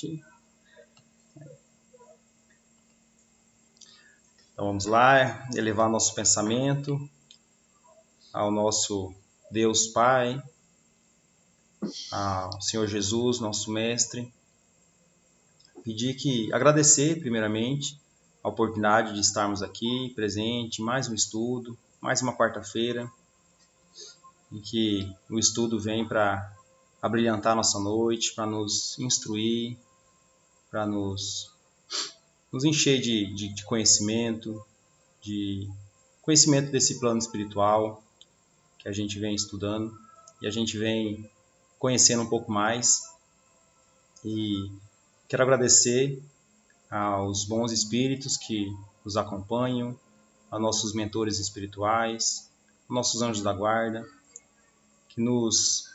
permitir. Então vamos lá, elevar nosso pensamento ao nosso Deus Pai, ao Senhor Jesus, nosso Mestre. Agradecer primeiramente a oportunidade de estarmos aqui presente, mais um estudo, mais uma quarta-feira, em que o estudo vem para abrilhantar nossa noite, para nos instruir, para nos encher de conhecimento desse plano espiritual que a gente vem estudando e a gente vem conhecendo um pouco mais. E quero agradecer aos bons espíritos que nos acompanham, a nossos mentores espirituais, nossos anjos da guarda, que nos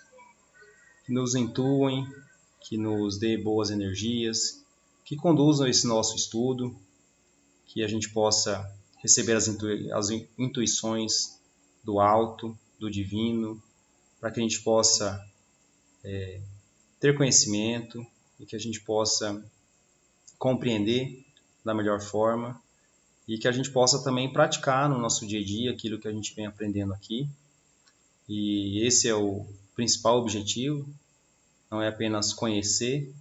intuem, que nos dê boas energias, que conduzam esse nosso estudo, que a gente possa receber as intuições do alto, do divino, para que a gente possa ter conhecimento e que a gente possa compreender da melhor forma e que a gente possa também praticar no nosso dia a dia aquilo que a gente vem aprendendo aqui. E esse é o principal objetivo, não é apenas conhecer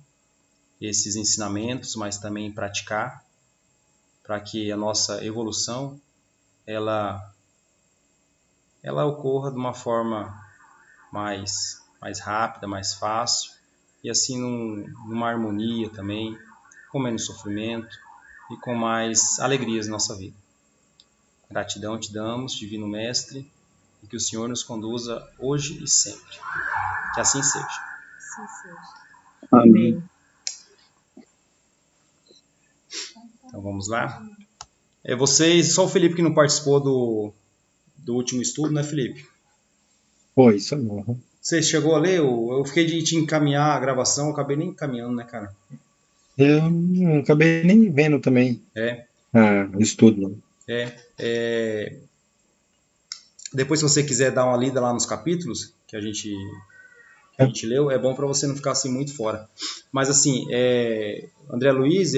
esses ensinamentos, mas também praticar, para que a nossa evolução ela ocorra de uma forma mais rápida, mais fácil, e assim numa harmonia também, com menos sofrimento e com mais alegrias na nossa vida. Gratidão te damos, Divino Mestre, e que o Senhor nos conduza hoje e sempre. Que assim seja. Assim seja. Amém. Então vamos lá. Só o Felipe que não participou do último estudo, né, Felipe? Foi, isso mesmo. Você chegou a ler? Eu fiquei de te encaminhar a gravação, eu acabei nem encaminhando, né, cara? Eu não acabei nem vendo também o estudo. Depois, se você quiser dar uma lida lá nos capítulos que a gente leu, é bom para você não ficar assim muito fora. Mas assim, André Luiz,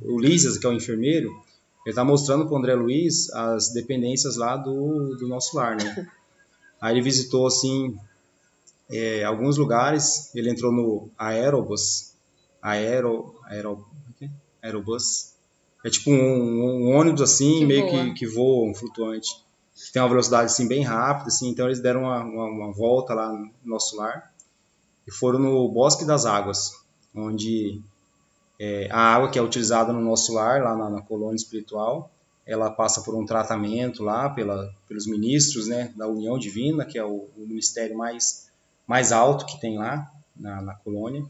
o Lísias, que é o enfermeiro, ele está mostrando para o André Luiz as dependências lá do nosso lar, né? Aí ele visitou assim alguns lugares, ele entrou no Aerobus. É tipo um ônibus assim, que voa, um flutuante. Que tem uma velocidade assim bem rápida, assim, então eles deram uma volta lá no nosso lar e foram no Bosque das Águas, onde a água que é utilizada no nosso lar, lá na colônia espiritual, ela passa por um tratamento lá pelos ministros, né, da União Divina, que é o ministério mais alto que tem lá na colônia.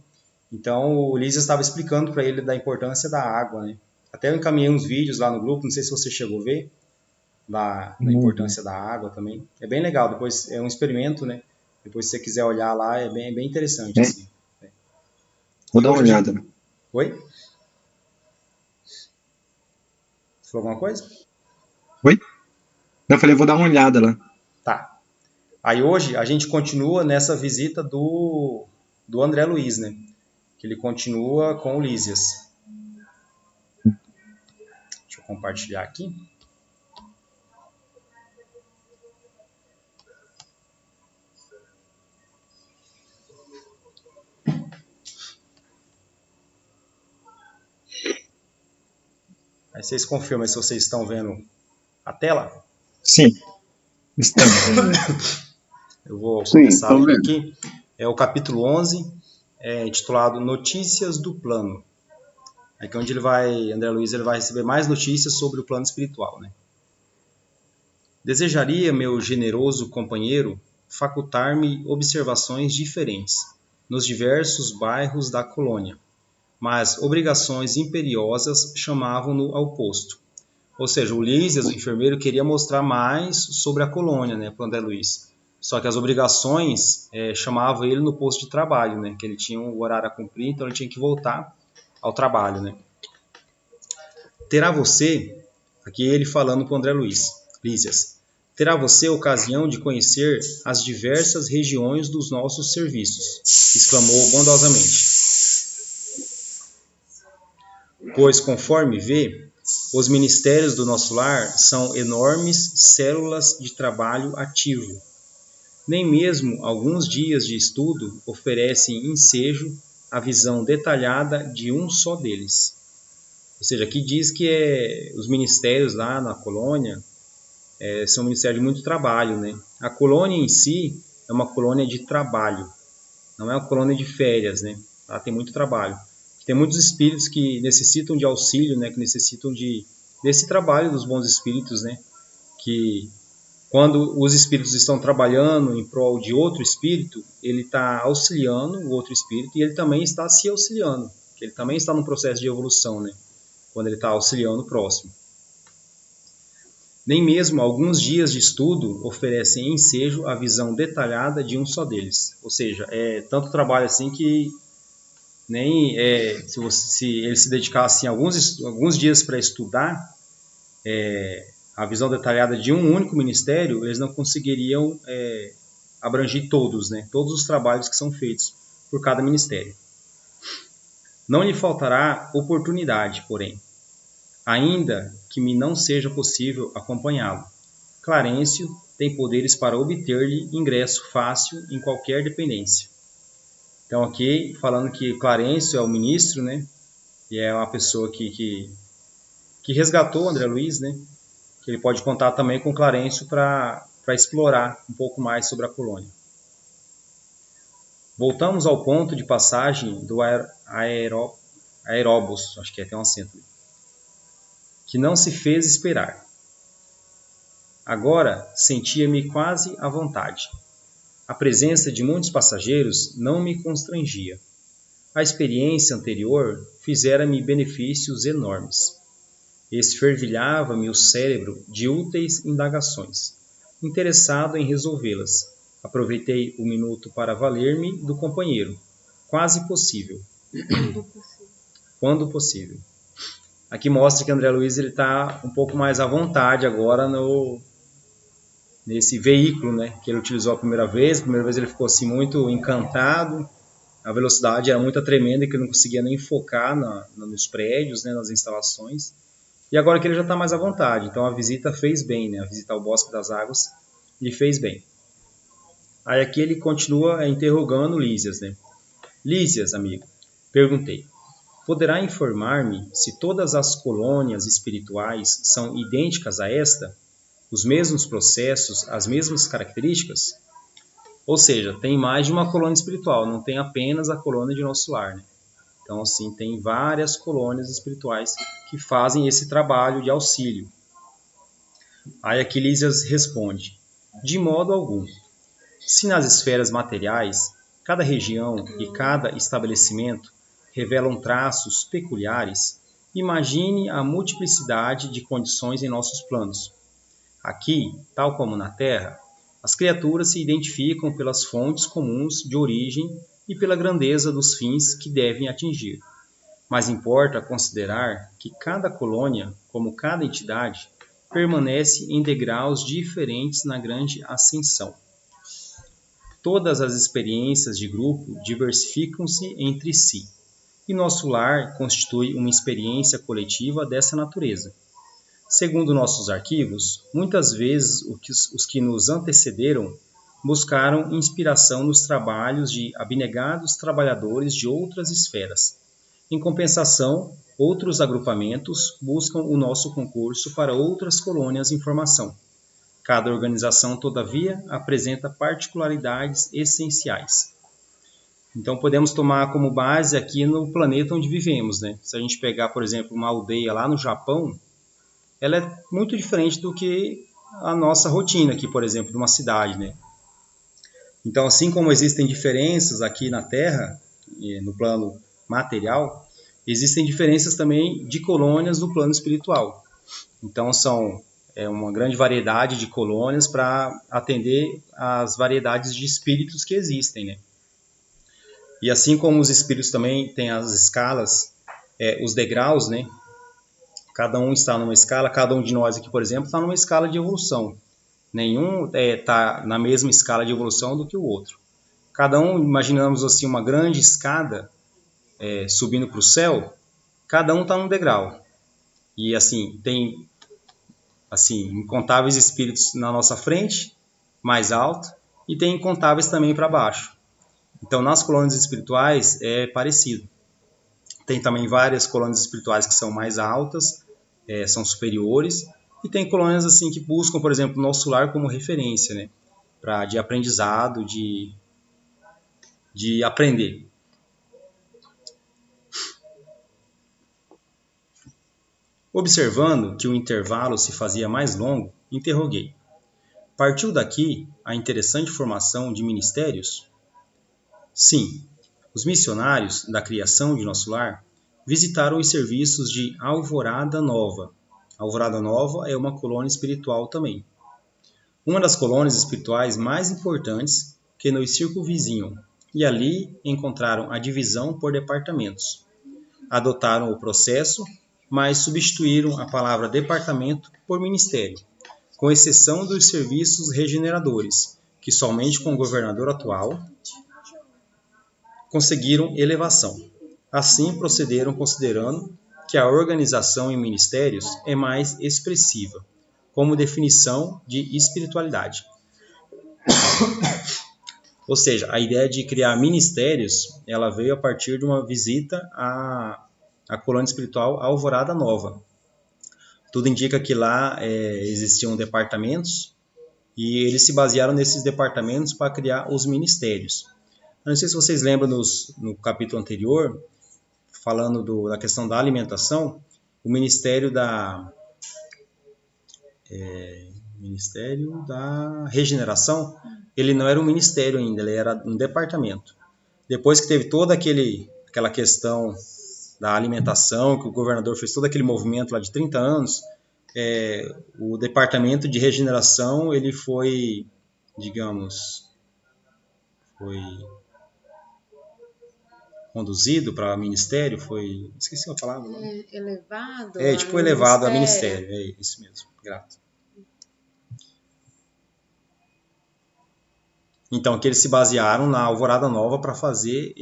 Então o Lísias estava explicando para ele da importância da água, né? Até eu encaminhei uns vídeos lá no grupo, não sei se você chegou a ver, da importância da água também. É bem legal, depois é um experimento, né? Depois se você quiser olhar lá, é bem interessante. Assim. Vou dar uma olhada. Oi? Você falou alguma coisa? Oi? Eu falei, vou dar uma olhada lá. Tá. Aí hoje a gente continua nessa visita do André Luiz, né? Que ele continua com o Lísias. Deixa eu compartilhar aqui. Aí vocês confirmam se vocês estão vendo a tela? Sim. Estamos vendo. Eu vou começar aqui. É o capítulo 11, intitulado Notícias do Plano. Aqui onde André Luiz vai receber mais notícias sobre o plano espiritual, né? Desejaria, meu generoso companheiro, facultar-me observações diferentes nos diversos bairros da colônia, mas obrigações imperiosas chamavam-no ao posto. Ou seja, o Lísias, o enfermeiro, queria mostrar mais sobre a colônia, né, para o André Luiz. Só que as obrigações chamavam ele no posto de trabalho, né, que ele tinha um horário a cumprir, então ele tinha que voltar ao trabalho, né. Terá você, aqui ele falando para o André Luiz, Lísias, terá você ocasião de conhecer as diversas regiões dos nossos serviços, exclamou bondosamente. Pois, conforme vê, os ministérios do nosso lar são enormes células de trabalho ativo. Nem mesmo alguns dias de estudo oferecem ensejo a visão detalhada de um só deles. Ou seja, aqui diz que os ministérios lá na colônia são ministérios de muito trabalho, né? A colônia em si é uma colônia de trabalho, não é uma colônia de férias, né? Lá tem muito trabalho. Tem muitos espíritos que necessitam de auxílio, né? Que necessitam desse trabalho dos bons espíritos, né? Que quando os espíritos estão trabalhando em prol de outro espírito, ele está auxiliando o outro espírito e ele também está se auxiliando. Ele também está num processo de evolução, né? Quando ele está auxiliando o próximo. Nem mesmo alguns dias de estudo oferecem ensejo a visão detalhada de um só deles. Ou seja, é tanto trabalho assim que nem se ele se dedicasse alguns dias para estudar a visão detalhada de um único ministério, eles não conseguiriam abranger todos, né? Todos os trabalhos que são feitos por cada ministério. Não lhe faltará oportunidade, porém, ainda que me não seja possível acompanhá-lo. Clarencio tem poderes para obter-lhe ingresso fácil em qualquer dependência. Então aqui falando que Clarencio é o ministro, né? E é uma pessoa que resgatou André Luiz, né? Que ele pode contar também com Clarencio para explorar um pouco mais sobre a colônia. Voltamos ao ponto de passagem do aeróbus, acho que tem um acento ali, que não se fez esperar. Agora sentia-me quase à vontade. A presença de muitos passageiros não me constrangia. A experiência anterior fizera-me benefícios enormes. Esfervilhava-me o cérebro de úteis indagações. Interessado em resolvê-las, aproveitei o minuto para valer-me do companheiro. Quase possível. Quando possível. Aqui mostra que André Luiz está um pouco mais à vontade agora nesse veículo, né, que ele utilizou a primeira vez. A primeira vez ele ficou assim, muito encantado. A velocidade era muito tremenda que ele não conseguia nem focar nos prédios, né, nas instalações. E agora que ele já está mais à vontade, então a visita fez bem, né? A visita ao Bosque das Águas lhe fez bem. Aí aqui ele continua interrogando Lísias, né? Lísias, amigo, perguntei, poderá informar-me se todas as colônias espirituais são idênticas a esta? Os mesmos processos, as mesmas características? Ou seja, tem mais de uma colônia espiritual, não tem apenas a colônia de nosso lar, né? Então, assim, tem várias colônias espirituais que fazem esse trabalho de auxílio. Aí aqui Lísias responde, de modo algum. Se nas esferas materiais, cada região e cada estabelecimento revelam traços peculiares, imagine a multiplicidade de condições em nossos planos. Aqui, tal como na Terra, as criaturas se identificam pelas fontes comuns de origem e pela grandeza dos fins que devem atingir. Mas importa considerar que cada colônia, como cada entidade, permanece em degraus diferentes na grande ascensão. Todas as experiências de grupo diversificam-se entre si, e nosso lar constitui uma experiência coletiva dessa natureza. Segundo nossos arquivos, muitas vezes os que nos antecederam buscaram inspiração nos trabalhos de abnegados trabalhadores de outras esferas. Em compensação, outros agrupamentos buscam o nosso concurso para outras colônias em formação. Cada organização, todavia, apresenta particularidades essenciais. Então, podemos tomar como base aqui no planeta onde vivemos, né? Se a gente pegar, por exemplo, uma aldeia lá no Japão, ela é muito diferente do que a nossa rotina aqui, por exemplo, de uma cidade, né? Então, assim como existem diferenças aqui na Terra, no plano material, existem diferenças também de colônias no plano espiritual. Então, são uma grande variedade de colônias para atender às variedades de espíritos que existem, né? E assim como os espíritos também têm as escalas, os degraus, né? Cada um está numa escala, cada um de nós aqui, por exemplo, está numa escala de evolução. Nenhum está na mesma escala de evolução do que o outro. Cada um, imaginamos assim, uma grande escada subindo para o céu, cada um está num degrau. E assim, tem assim, incontáveis espíritos na nossa frente, mais alto, e tem incontáveis também para baixo. Então, nas colônias espirituais é parecido. Tem também várias colônias espirituais que são mais altas, são superiores, e tem colônias assim que buscam, por exemplo, o nosso lar como referência, né, de aprendizado, de aprender. Observando que o intervalo se fazia mais longo, interroguei: partiu daqui a interessante formação de ministérios? Sim, os missionários da criação de nosso lar visitaram os serviços de Alvorada Nova. Alvorada Nova é uma colônia espiritual também. Uma das colônias espirituais mais importantes que nos circunvizinham, e ali encontraram a divisão por departamentos. Adotaram o processo, mas substituíram a palavra departamento por ministério, com exceção dos serviços regeneradores, que somente com o governador atual conseguiram elevação. Assim procederam considerando que a organização em ministérios é mais expressiva, como definição de espiritualidade. Ou seja, a ideia de criar ministérios, ela veio a partir de uma visita à colônia espiritual Alvorada Nova. Tudo indica que lá existiam departamentos e eles se basearam nesses departamentos para criar os ministérios. Eu não sei se vocês lembram no capítulo anterior, falando da questão da alimentação, o Ministério da Regeneração, ele não era um ministério ainda, ele era um departamento. Depois que teve toda aquela questão da alimentação, que o governador fez todo aquele movimento lá de 30 anos, o departamento de regeneração, ele foi, digamos, conduzido para ministério, esqueci a palavra. Elevado. Elevado a ministério, é isso mesmo, grato. Então, que eles se basearam na Alvorada Nova para fazer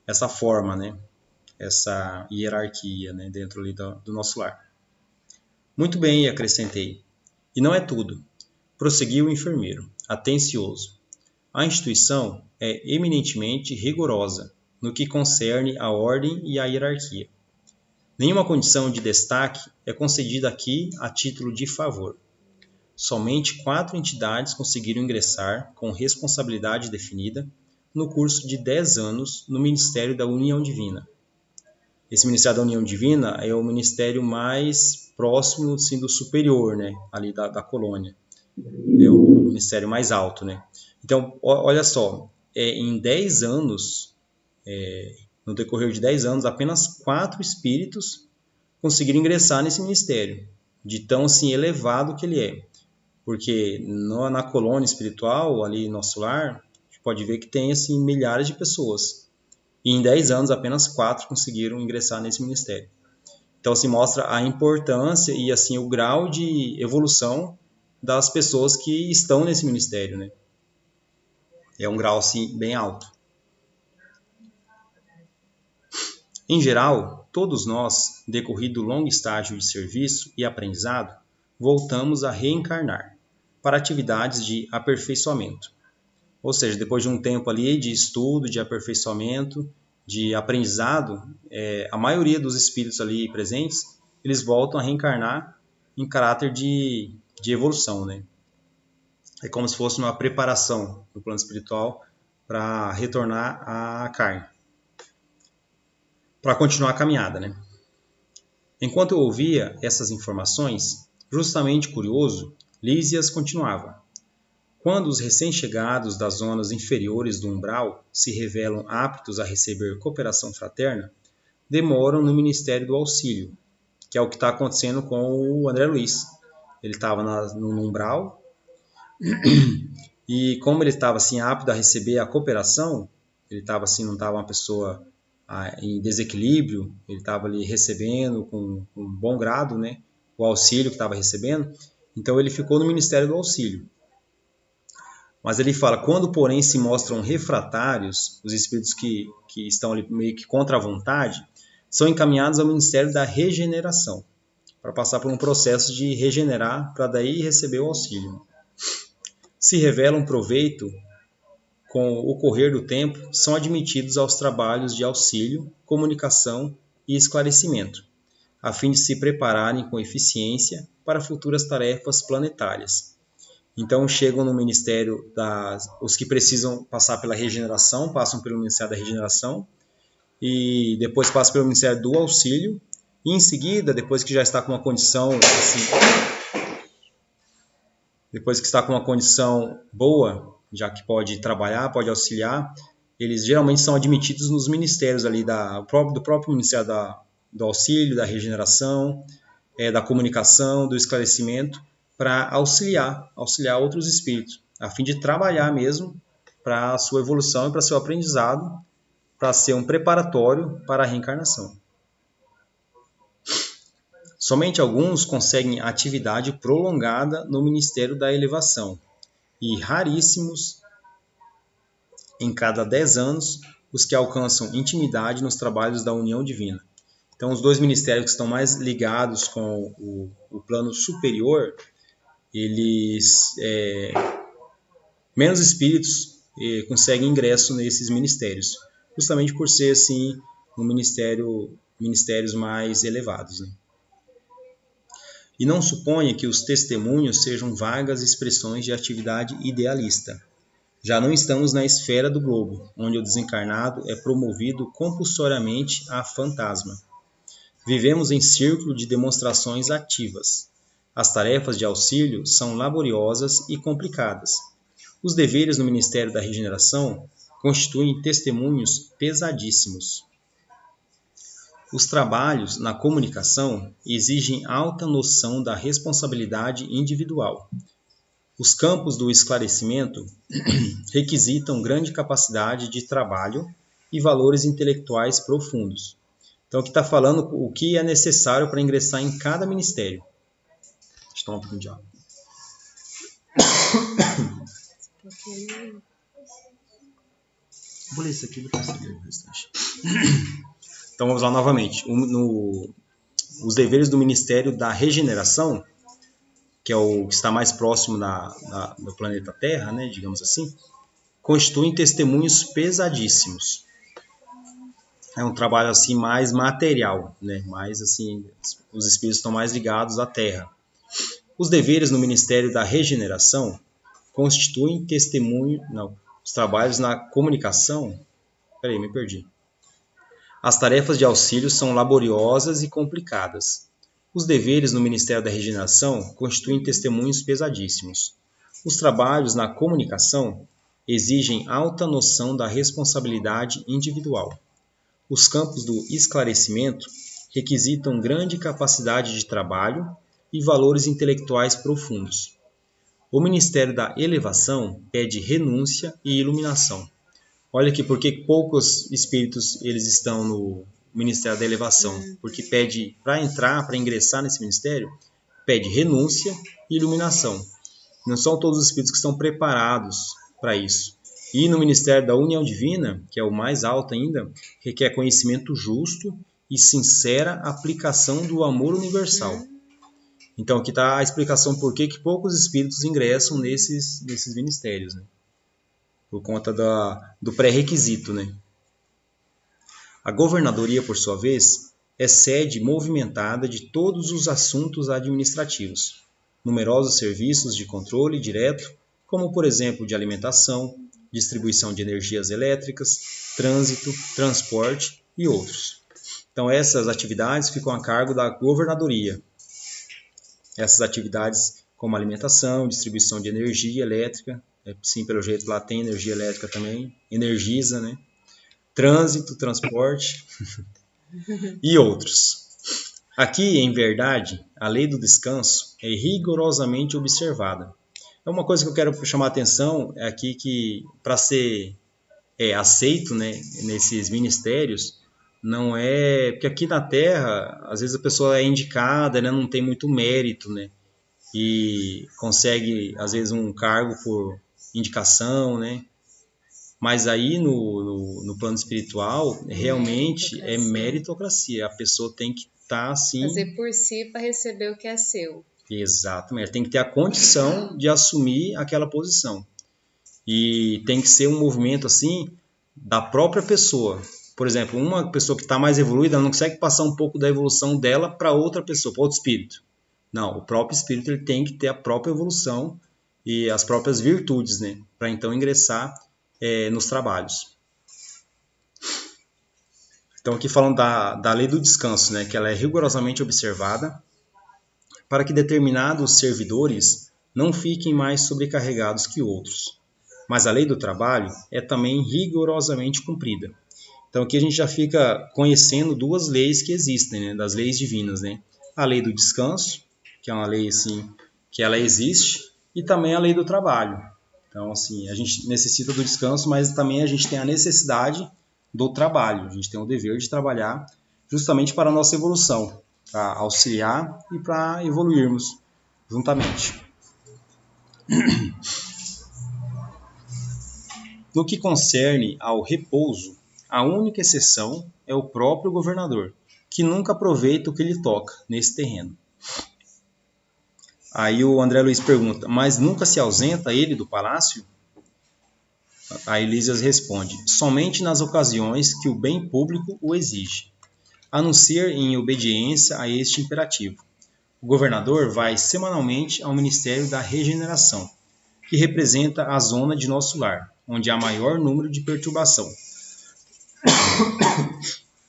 essa forma, né? Essa hierarquia, né? Dentro ali do nosso lar. Muito bem, acrescentei. E não é tudo. Prosseguiu o enfermeiro, atencioso. A instituição é eminentemente rigorosa no que concerne à ordem e à hierarquia. Nenhuma condição de destaque é concedida aqui a título de favor. Somente 4 entidades conseguiram ingressar com responsabilidade definida no curso de 10 anos no Ministério da União Divina. Esse Ministério da União Divina é o ministério mais próximo assim, do superior, né, ali da colônia. É o ministério mais alto, né? Então, olha só, em 10 anos, no decorrer de 10 anos, apenas 4 espíritos conseguiram ingressar nesse ministério, de tão assim elevado que ele é. Porque na colônia espiritual, ali no nosso lar, a gente pode ver que tem assim, milhares de pessoas. E em 10 anos, apenas 4 conseguiram ingressar nesse ministério. Então, se mostra a importância e assim, o grau de evolução das pessoas que estão nesse ministério, né? É um grau assim, bem alto. Em geral, todos nós, decorrido o longo estágio de serviço e aprendizado, voltamos a reencarnar para atividades de aperfeiçoamento. Ou seja, depois de um tempo ali de estudo, de aperfeiçoamento, de aprendizado, a maioria dos espíritos ali presentes, eles voltam a reencarnar em caráter de evolução, né? É como se fosse uma preparação no plano espiritual para retornar à carne, para continuar a caminhada, né? Enquanto eu ouvia essas informações, justamente curioso, Lísias continuava. Quando os recém-chegados das zonas inferiores do umbral se revelam aptos a receber cooperação fraterna, demoram no Ministério do Auxílio, que é o que está acontecendo com o André Luiz. Ele estava no umbral e como ele estava assim, apto a receber a cooperação, ele estava assim, não estava uma pessoa em desequilíbrio, ele estava ali recebendo com um bom grado, né, o auxílio que estava recebendo, então ele ficou no Ministério do Auxílio. Mas ele fala, quando porém se mostram refratários, os espíritos que estão ali meio que contra a vontade, são encaminhados ao Ministério da Regeneração, para passar por um processo de regenerar, para daí receber o auxílio. Se revelam proveito com o correr do tempo, são admitidos aos trabalhos de auxílio, comunicação e esclarecimento, a fim de se prepararem com eficiência para futuras tarefas planetárias. Então chegam no Ministério os que precisam passar pela regeneração, passam pelo Ministério da Regeneração, e depois passam pelo Ministério do Auxílio, e em seguida, depois que já está com uma condição depois que está com uma condição boa, já que pode trabalhar, pode auxiliar, eles geralmente são admitidos nos ministérios ali do próprio Ministério do Auxílio, da Regeneração, da Comunicação, do Esclarecimento, para auxiliar outros espíritos, a fim de trabalhar mesmo para a sua evolução e para seu aprendizado, para ser um preparatório para a reencarnação. Somente alguns conseguem atividade prolongada no Ministério da Elevação, e raríssimos, em cada 10 anos, os que alcançam intimidade nos trabalhos da união divina. Então, os dois ministérios que estão mais ligados com o plano superior, menos espíritos conseguem ingresso nesses ministérios, justamente por ser assim ministérios mais elevados, né? E não suponha que os testemunhos sejam vagas expressões de atividade idealista. Já não estamos na esfera do globo, onde o desencarnado é promovido compulsoriamente a fantasma. Vivemos em círculo de demonstrações ativas. As tarefas de auxílio são laboriosas e complicadas. Os deveres no Ministério da Regeneração constituem testemunhos pesadíssimos. Os trabalhos na comunicação exigem alta noção da responsabilidade individual. Os campos do esclarecimento requisitam grande capacidade de trabalho e valores intelectuais profundos. Então, aqui está falando o que é necessário para ingressar em cada ministério. Deixa eu tomar um pouquinho de água. Vou ler isso aqui e depois seguir o restante. Então vamos lá novamente. Os deveres do Ministério da Regeneração, que é o que está mais próximo do planeta Terra, né, digamos assim, constituem testemunhos pesadíssimos. É um trabalho assim mais material, né, mais assim, os espíritos estão mais ligados à Terra. Os deveres no Ministério da Regeneração constituem os trabalhos na comunicação. Peraí, me perdi. As tarefas de auxílio são laboriosas e complicadas. Os deveres no Ministério da Regeneração constituem testemunhos pesadíssimos. Os trabalhos na comunicação exigem alta noção da responsabilidade individual. Os campos do esclarecimento requisitam grande capacidade de trabalho e valores intelectuais profundos. O Ministério da Elevação pede renúncia e iluminação. Olha aqui porque poucos espíritos eles estão no Ministério da Elevação, porque pede para ingressar nesse ministério, pede renúncia e iluminação. Não são todos os espíritos que estão preparados para isso. E no Ministério da União Divina, que é o mais alto ainda, requer conhecimento justo e sincera aplicação do amor universal. Então aqui está a explicação por que poucos espíritos ingressam nesses ministérios, né? Por conta do pré-requisito, né? A governadoria, por sua vez, é sede movimentada de todos os assuntos administrativos, numerosos serviços de controle direto, como por exemplo de alimentação, distribuição de energias elétricas, trânsito, transporte e outros. Então essas atividades ficam a cargo da governadoria. Essas atividades como alimentação, distribuição de energia elétrica, sim, pelo jeito lá tem energia elétrica também, energiza, né? Trânsito, transporte e outros. Aqui, em verdade, a lei do descanso é rigorosamente observada. É uma coisa que eu quero chamar a atenção é aqui que para ser aceito, né, nesses ministérios, não é... Porque aqui na Terra, às vezes a pessoa é indicada, né, não tem muito mérito, né? E consegue, às vezes, um cargo por indicação, né? Mas aí no plano espiritual, realmente é meritocracia. A pessoa tem que estar assim. Fazer por si para receber o que é seu. Exatamente. Tem que ter a condição de assumir aquela posição. E tem que ser um movimento assim da própria pessoa. Por exemplo, uma pessoa que está mais evoluída, ela não consegue passar um pouco da evolução dela para outra pessoa, para outro espírito. Não, o próprio espírito ele tem que ter a própria evolução e as próprias virtudes, né? Para então ingressar nos trabalhos. Então aqui falando da lei do descanso, né? Que ela é rigorosamente observada para que determinados servidores não fiquem mais sobrecarregados que outros. Mas a lei do trabalho é também rigorosamente cumprida. Então aqui a gente já fica conhecendo duas leis que existem, né, das leis divinas, né? A lei do descanso, que é uma lei assim que ela existe, e também a lei do trabalho. Então assim, a gente necessita do descanso, mas também a gente tem a necessidade do trabalho. A gente tem o dever de trabalhar justamente para a nossa evolução, para auxiliar e para evoluirmos juntamente. No que concerne ao repouso, a única exceção é o próprio governador, que nunca aproveita o que lhe toca nesse terreno. Aí o André Luiz pergunta, mas nunca se ausenta ele do palácio? A Elísias responde, somente nas ocasiões que o bem público o exige, a não ser em obediência a este imperativo. O governador vai semanalmente ao Ministério da Regeneração, que representa a zona de nosso lar, onde há maior número de perturbação.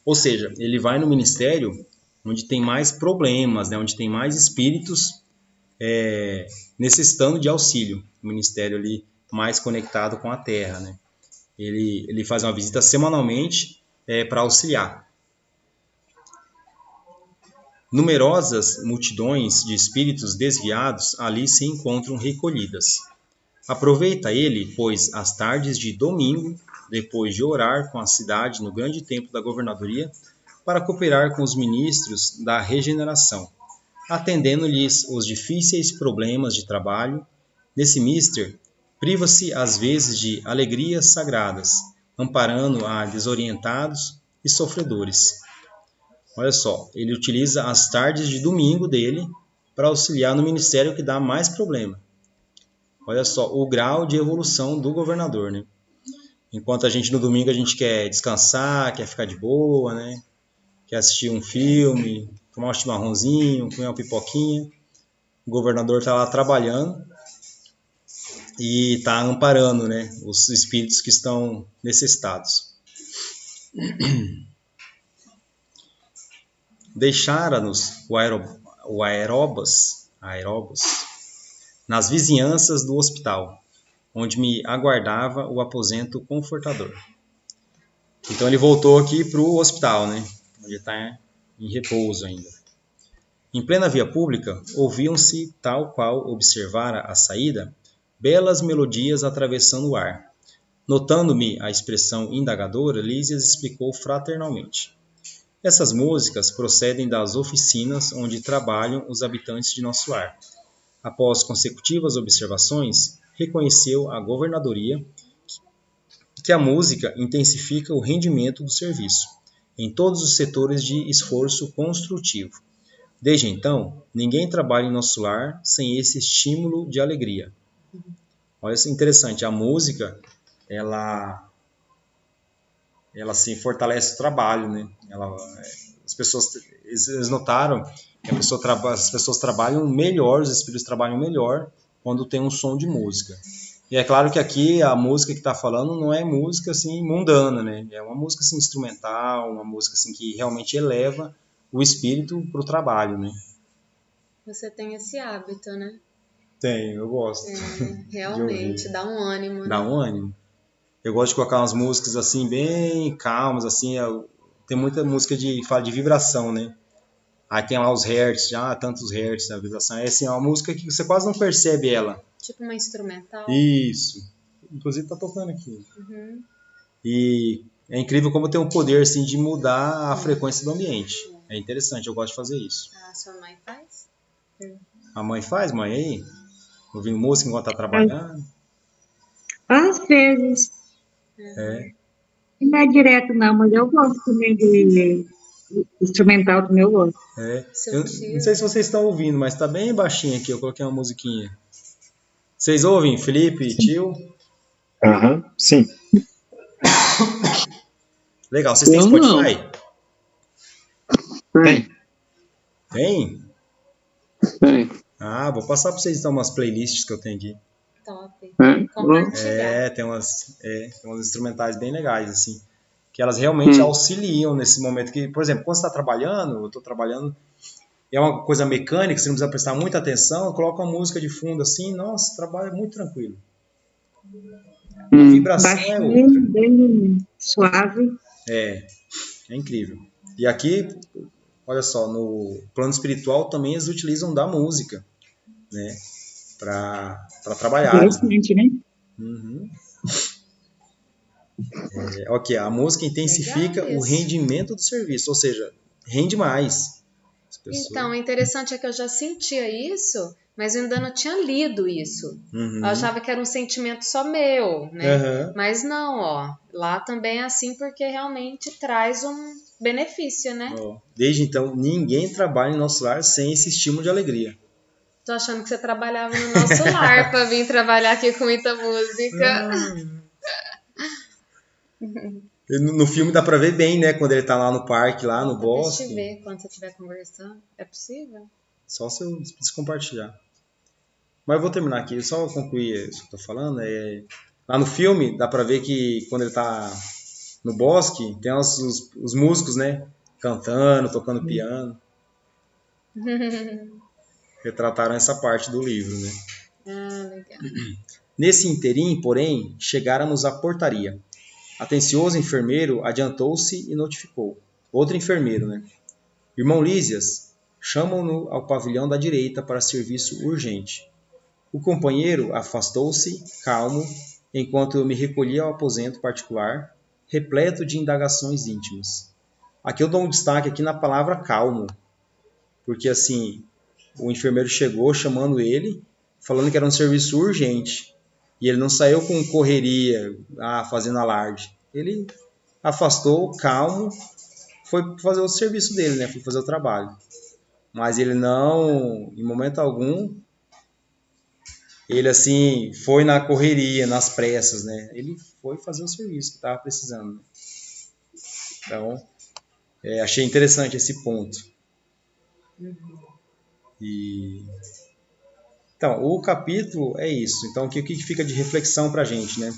Ou seja, ele vai no ministério onde tem mais problemas, né, onde tem mais espíritos necessitando de auxílio. O ministério ali mais conectado com a Terra. Né? Ele faz uma visita semanalmente para auxiliar. Numerosas multidões de espíritos desviados ali se encontram recolhidas. Aproveita ele, pois, as tardes de domingo, depois de orar com a cidade no grande templo da governadoria, para cooperar com os ministros da regeneração, atendendo-lhes os difíceis problemas de trabalho. Nesse mister, priva-se às vezes de alegrias sagradas, amparando a desorientados e sofredores. Olha só, ele utiliza as tardes de domingo dele para auxiliar no ministério que dá mais problema. Olha só o grau de evolução do governador, né? Enquanto a gente no domingo a gente quer descansar, quer ficar de boa, né? Quer assistir um filme, tomar um chimarrãozinho, comer uma pipoquinha. O governador está lá trabalhando e está amparando, né, os espíritos que estão necessitados. Deixara-nos o aeróbus nas vizinhanças do hospital, onde me aguardava o aposento confortador. Então ele voltou aqui para o hospital, né, onde está em repouso ainda. Em plena via pública, ouviam-se, tal qual observara a saída, belas melodias atravessando o ar. Notando-me a expressão indagadora, Lísias explicou fraternalmente. Essas músicas procedem das oficinas onde trabalham os habitantes de nosso lar. Após consecutivas observações, reconheceu a governadoria que a música intensifica o rendimento do serviço, em todos os setores de esforço construtivo. Desde então, ninguém trabalha em nosso lar sem esse estímulo de alegria. Olha isso interessante, a música, ela assim, fortalece o trabalho, né? As pessoas, eles notaram que as pessoas trabalham melhor, os espíritos trabalham melhor quando tem um som de música. E é claro que aqui a música que está falando não é música assim mundana, né? É uma música assim, instrumental, uma música assim, que realmente eleva o espírito para o trabalho, né? Você tem esse hábito, né? Tenho, eu gosto. Realmente, dá um ânimo. Né? Dá um ânimo. Eu gosto de colocar umas músicas assim, bem calmas, assim. Tem muita música que fala de vibração, né? Aí tem lá os hertz, tantos hertz, a vibração. É assim, é uma música que você quase não percebe ela. Tipo uma instrumental? Isso. Inclusive tá tocando aqui. Uhum. E é incrível como tem um poder assim de mudar a frequência do ambiente. É interessante, eu gosto de fazer isso. A sua mãe faz? A mãe faz, mãe, aí? Ouvindo música enquanto tá trabalhando? Às vezes. É. Não é direto não, mas eu gosto também de instrumental também eu gosto. Eu não sei se vocês estão ouvindo, mas tá bem baixinho aqui, eu coloquei uma musiquinha. Vocês ouvem, Felipe, tio? Aham, sim. Legal, vocês têm Spotify? Tem. Tem? Tem. Vou passar para vocês então umas playlists que eu tenho aqui. Top. Compartilhar. Tem umas instrumentais bem legais, assim. Que elas realmente auxiliam nesse momento que, por exemplo, quando você está trabalhando, eu estou trabalhando, é uma coisa mecânica, você não precisa prestar muita atenção, coloca uma música de fundo assim, nossa, trabalho muito tranquilo. A vibração é outra. Bem suave. É incrível. E aqui, olha só, no plano espiritual também eles utilizam da música, né, para trabalhar. Interessante, né? Uhum. Ok, a música intensifica o rendimento do serviço, ou seja, rende mais. Então, o interessante é que eu já sentia isso, mas eu ainda não tinha lido isso. Eu achava que era um sentimento só meu, né? Mas não, ó, lá também é assim porque realmente traz um benefício, né? Desde então, ninguém trabalha em nosso lar sem esse estímulo de alegria. Tô achando que você trabalhava no nosso lar para vir trabalhar aqui com muita música. No filme dá pra ver bem, né? Quando ele tá lá no parque, lá no bosque. Deixa eu ver quando você estiver conversando. É possível? Só se eu compartilhar. Mas eu vou terminar aqui, só concluir isso que eu tô falando. Lá no filme dá pra ver que quando ele tá no bosque, tem os músicos, né? Cantando, tocando piano. Retrataram essa parte do livro, né? Legal. Nesse interim, porém, chegáramos à portaria. Atencioso enfermeiro adiantou-se e notificou. Outro enfermeiro, né? Irmão Lísias, chamam-no ao pavilhão da direita para serviço urgente. O companheiro afastou-se, calmo, enquanto eu me recolhia ao aposento particular, repleto de indagações íntimas. Aqui eu dou um destaque aqui na palavra calmo, porque assim, o enfermeiro chegou chamando ele, falando que era um serviço urgente, e ele não saiu com correria, fazendo alarde. Ele afastou, calmo, foi fazer o serviço dele, né? Foi fazer o trabalho. Mas ele não, em momento algum, ele assim, foi na correria, nas pressas, né? Ele foi fazer o serviço que estava precisando. Então, achei interessante esse ponto. Então, o capítulo é isso. Então, o que fica de reflexão para a gente, né?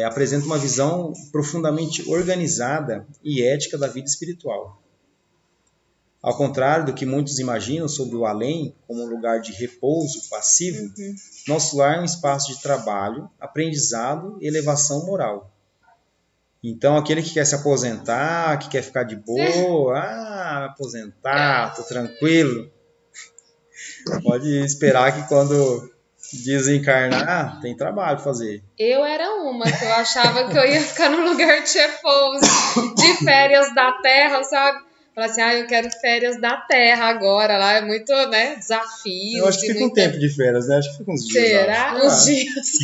Apresenta uma visão profundamente organizada e ética da vida espiritual. Ao contrário do que muitos imaginam sobre o além como um lugar de repouso passivo, nosso lar é um espaço de trabalho, aprendizado e elevação moral. Então, aquele que quer se aposentar, que quer ficar de boa, aposentar, tô tranquilo, pode esperar que quando desencarnar, tem trabalho pra fazer. Eu era uma que eu achava que eu ia ficar num lugar de repouso, de férias da terra, sabe? Falar assim, eu quero férias da terra agora, lá é muito, né, desafio. Eu acho que fica um tempo de férias, né? Acho que fica uns dias. Será? Uns dias.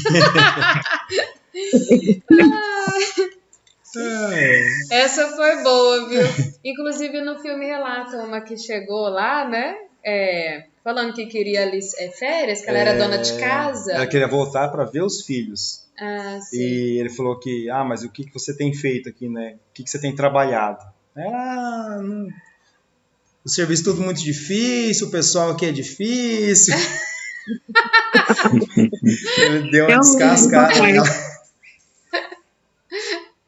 Essa foi boa, viu? Inclusive no filme relata uma que chegou lá, né? Falando que queria ali férias, que ela era dona de casa. Ela queria voltar para ver os filhos. Sim. E ele falou que, mas o que você tem feito aqui, né? O que você tem trabalhado? O serviço tudo muito difícil, o pessoal aqui é difícil. Ele deu uma descascada nela.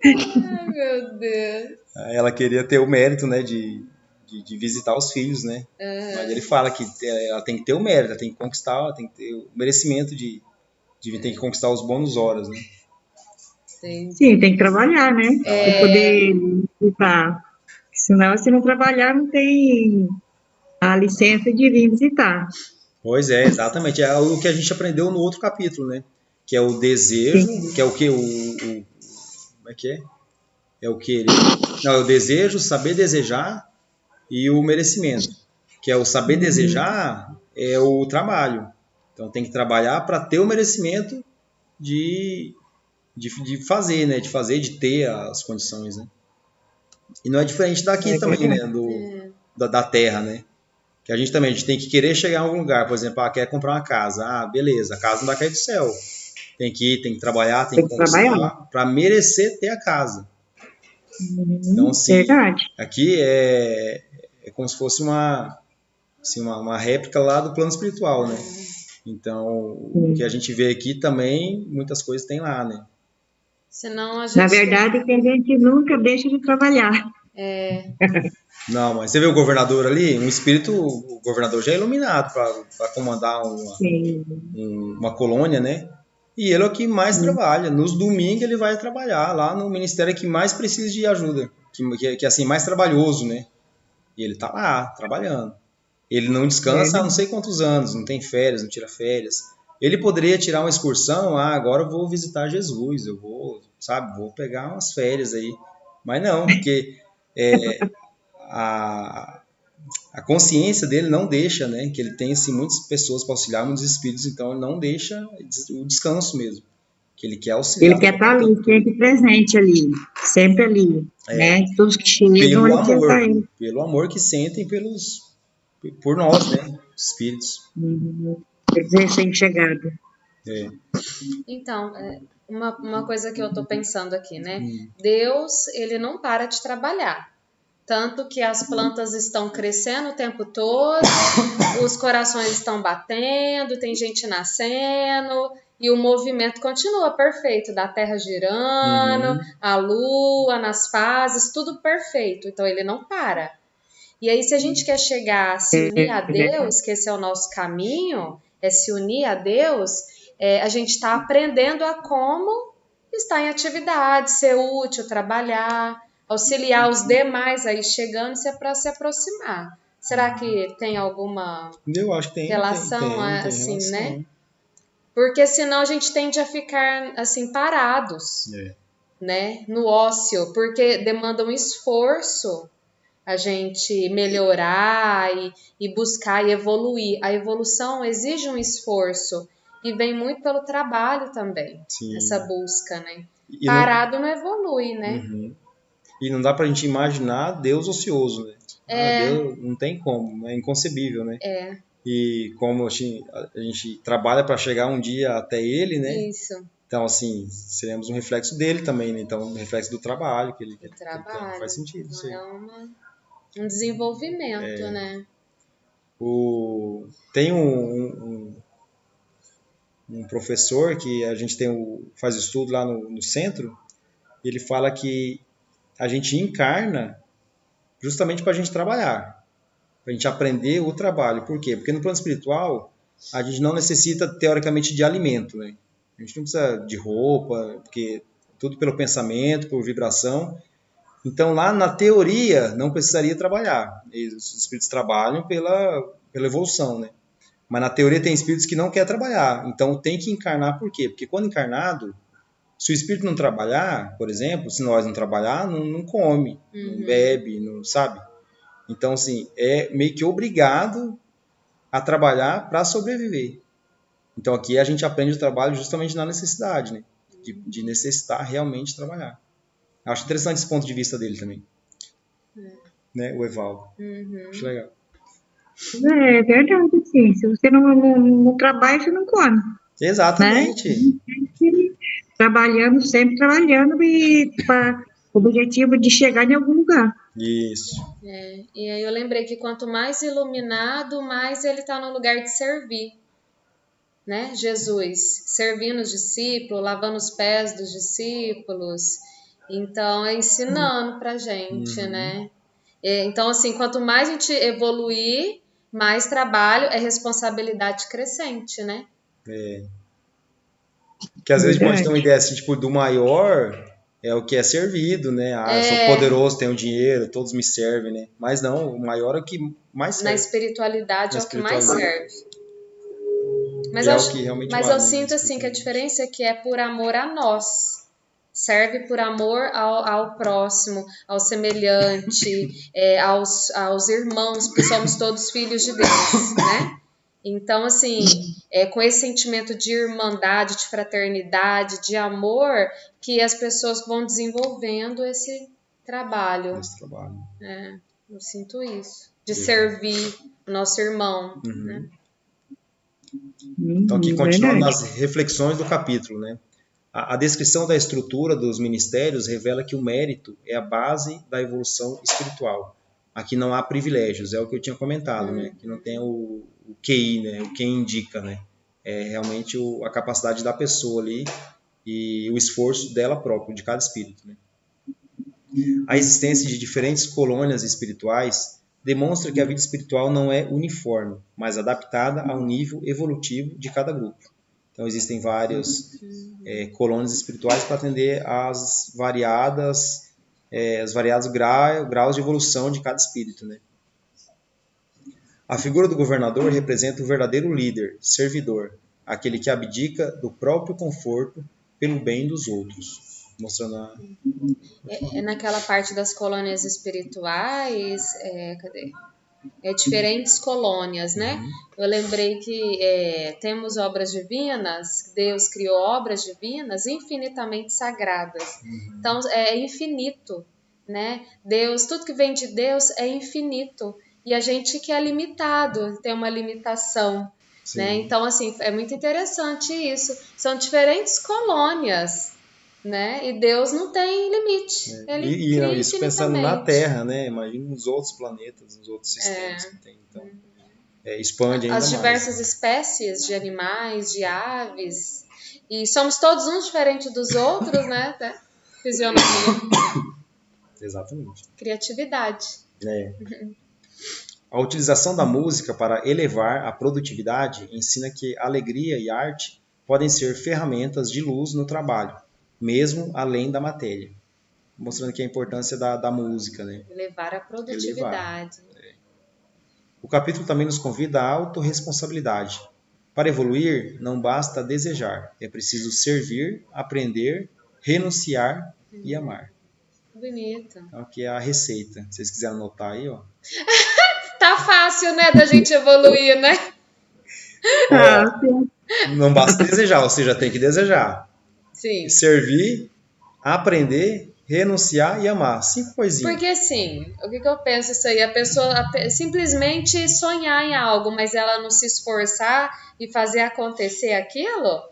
Ai, meu Deus. Ela queria ter o mérito, né, de visitar os filhos, né? Mas ele fala que ela tem que ter o mérito, ela tem que conquistar, ela tem que ter o merecimento de ter que conquistar os bônus horas, né? Sim, tem que trabalhar, né? Pra poder visitar. Senão, se não trabalhar, não tem a licença de vir visitar. Pois é, exatamente. É o que a gente aprendeu no outro capítulo, né? Que é o desejo, que é o que? Como é que é? É o querer. Não, é o desejo, saber desejar e o merecimento. Que é o saber desejar é o trabalho. Então tem que trabalhar para ter o merecimento de de fazer, né? De ter as condições, né? E não é diferente daqui também, né? Da terra, né? Que a gente tem que querer chegar a algum lugar. Por exemplo, quer comprar uma casa. Ah, beleza, a casa não vai cair do céu. Tem que ir, tem que trabalhar, tem que conquistar para merecer ter a casa. Então, assim, aqui é como se fosse uma réplica lá do plano espiritual, né? Então, o que a gente vê aqui também, muitas coisas tem lá, né? Senão a gente Na verdade, que a gente nunca deixa de trabalhar. Não, mas você vê o governador ali, o governador já é iluminado para comandar uma colônia, né? E ele é o que mais trabalha. Nos domingos ele vai trabalhar lá no ministério que mais precisa de ajuda, que assim, mais trabalhoso, né? E ele tá lá, trabalhando. Ele não descansa há não sei quantos anos, não tem férias, não tira férias. Ele poderia tirar uma excursão, agora eu vou visitar Jesus, eu vou pegar umas férias aí. Mas não, porque a consciência dele não deixa, né? Que ele tem assim, muitas pessoas para auxiliar, muitos espíritos, então ele não deixa o descanso mesmo. Que ele quer auxiliar. Ele quer estar ali, sempre presente ali, sempre ali, né? Todos que chegam, ele quer estar aí. Pelo amor que sentem por nós, né? Espíritos. Quer dizer, sem chegada. Então, uma coisa que eu estou pensando aqui, né? Deus, ele não para de trabalhar. Tanto que as plantas estão crescendo o tempo todo, os corações estão batendo, tem gente nascendo, e o movimento continua perfeito, da Terra girando, a Lua nas fases, tudo perfeito. Então, ele não para. E aí, se a gente quer chegar a se unir a Deus, que esse é o nosso caminho, é se unir a Deus, a gente está aprendendo a como estar em atividade, ser útil, trabalhar, auxiliar os demais aí chegando para se aproximar. Será que tem alguma relação assim, relação, né? Porque senão a gente tende a ficar assim parados, né, no ócio, porque demanda um esforço a gente melhorar e buscar e evoluir. A evolução exige um esforço e vem muito pelo trabalho também, essa busca, né? Parado não evolui, né? E não dá pra gente imaginar Deus ocioso, né? Deus não tem como, é inconcebível, né? E como a gente trabalha para chegar um dia até ele, né? Isso. Então, assim, seremos um reflexo dele também, né? Então, um reflexo do trabalho que ele tem. Faz sentido, sim. Um desenvolvimento, né? Tem um professor que a gente faz estudo lá no centro, e ele fala que a gente encarna justamente para a gente trabalhar, para a gente aprender o trabalho. Por quê? Porque no plano espiritual a gente não necessita teoricamente de alimento, né? A gente não precisa de roupa, porque tudo pelo pensamento, por vibração. Então lá na teoria não precisaria trabalhar. Os espíritos trabalham pela evolução, né? Mas na teoria tem espíritos que não querem trabalhar. Então tem que encarnar por quê? Porque quando encarnado, se o espírito não trabalhar, por exemplo, se nós não trabalhar, não come, não bebe, não sabe? Então, assim, é meio que obrigado a trabalhar para sobreviver. Então aqui a gente aprende o trabalho justamente na necessidade, né? De necessitar realmente trabalhar. Acho interessante esse ponto de vista dele também. Né? O Evaldo. Acho legal. É verdade, sim. Se você não trabalha, você não come. Exatamente. Né? Trabalhando, sempre trabalhando e para o objetivo de chegar em algum lugar. Isso. E aí eu lembrei que quanto mais iluminado, mais ele está no lugar de servir. Né? Jesus, servindo os discípulos, lavando os pés dos discípulos. Então, é ensinando pra gente, né? Então, assim, quanto mais a gente evoluir, mais trabalho é responsabilidade crescente, né? Que às vezes a gente pode ter uma ideia assim, tipo, do maior é o que é servido, né? Eu sou poderoso, tenho dinheiro, todos me servem, né? Mas não, o maior é o que mais serve. Na espiritualidade é o que mais serve. Mas eu sinto assim que a diferença é que é por amor a nós. Serve por amor ao próximo, ao semelhante, aos irmãos, porque somos todos filhos de Deus, né? Então, assim, com esse sentimento de irmandade, de fraternidade, de amor, que as pessoas vão desenvolvendo esse trabalho. Eu sinto isso. De servir o nosso irmão, né? Então, aqui continuando nas reflexões do capítulo, né? A descrição da estrutura dos ministérios revela que o mérito é a base da evolução espiritual. Aqui não há privilégios, é o que eu tinha comentado, né? Que não tem o QI, né? O quem indica, né? É realmente a capacidade da pessoa ali e o esforço dela própria, de cada espírito, né? A existência de diferentes colônias espirituais demonstra que a vida espiritual não é uniforme, mas adaptada ao nível evolutivo de cada grupo. Então, existem várias colônias espirituais para atender às variados graus de evolução de cada espírito, né? A figura do governador representa o verdadeiro líder, servidor, aquele que abdica do próprio conforto pelo bem dos outros. Mostrando naquela parte das colônias espirituais, diferentes colônias, né? Eu lembrei que temos obras divinas, Deus criou obras divinas infinitamente sagradas. Então, é infinito, né? Deus, tudo que vem de Deus é infinito. E a gente que é limitado, tem uma limitação, né? Então, assim, é muito interessante isso. São diferentes colônias, né? E Deus não tem limite. Ele cria isso pensando na Terra, né? Imagina nos outros planetas, nos outros sistemas que tem. Então, expande ainda mais. As diversas espécies de animais, de aves. E somos todos uns diferentes dos outros, né? Fisionomia. Exatamente. Criatividade. A utilização da música para elevar a produtividade ensina que alegria e arte podem ser ferramentas de luz no trabalho, mesmo além da matéria. Mostrando aqui a importância da música, né? Elevar a produtividade. O capítulo também nos convida à autorresponsabilidade. Para evoluir, não basta desejar, é preciso servir, aprender, renunciar e amar. Bonito. Então, aqui é a receita. Se vocês quiserem anotar aí, ó. Tá fácil, né, da gente evoluir, né? Não basta desejar, você já tem que desejar. Sim. Servir, aprender, renunciar e amar. 5 coisinhas. Porque assim, o que eu penso isso aí? A pessoa simplesmente sonhar em algo, mas ela não se esforçar e fazer acontecer aquilo,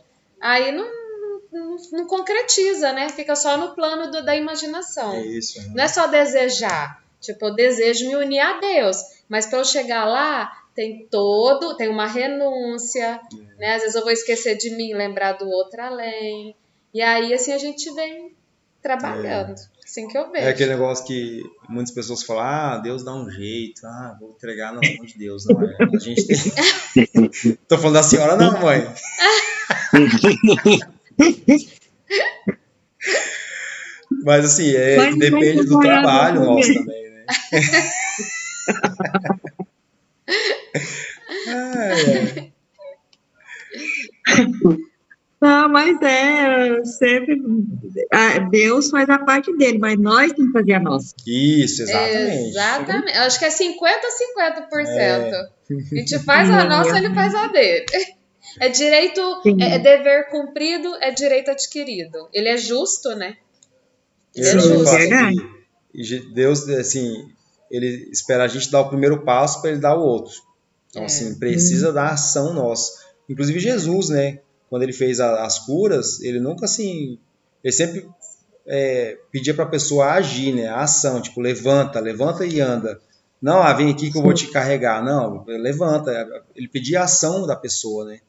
aí não concretiza, né? Fica só no plano da imaginação. É isso. Não é só desejar. Tipo, eu desejo me unir a Deus, mas para eu chegar lá, tem uma renúncia, né? Às vezes eu vou esquecer de mim, lembrar do outro além. E aí, assim, a gente vem trabalhando. Assim que eu vejo. É aquele negócio que muitas pessoas falam, Deus dá um jeito, vou entregar na mão de Deus. Não, a gente tem... Tô falando da senhora não, mãe. Mas assim, depende do trabalho nosso também, né? Não, mas sempre Deus faz a parte dele, mas nós temos que fazer a nossa. Isso, exatamente. Exatamente. Acho que é 50-50%. A gente faz a nossa, ele faz a dele. É direito, é dever cumprido, é direito adquirido. Ele é justo, né? Ele é justo. Deus, assim, ele espera a gente dar o primeiro passo para ele dar o outro. Então, assim, precisa da ação nossa. Inclusive Jesus, né? Quando ele fez as curas, ele nunca assim... Ele sempre pedia para a pessoa agir, né? A ação, tipo, levanta e anda. Não, vem aqui que eu vou te carregar. Não, levanta. Ele pedia a ação da pessoa, né?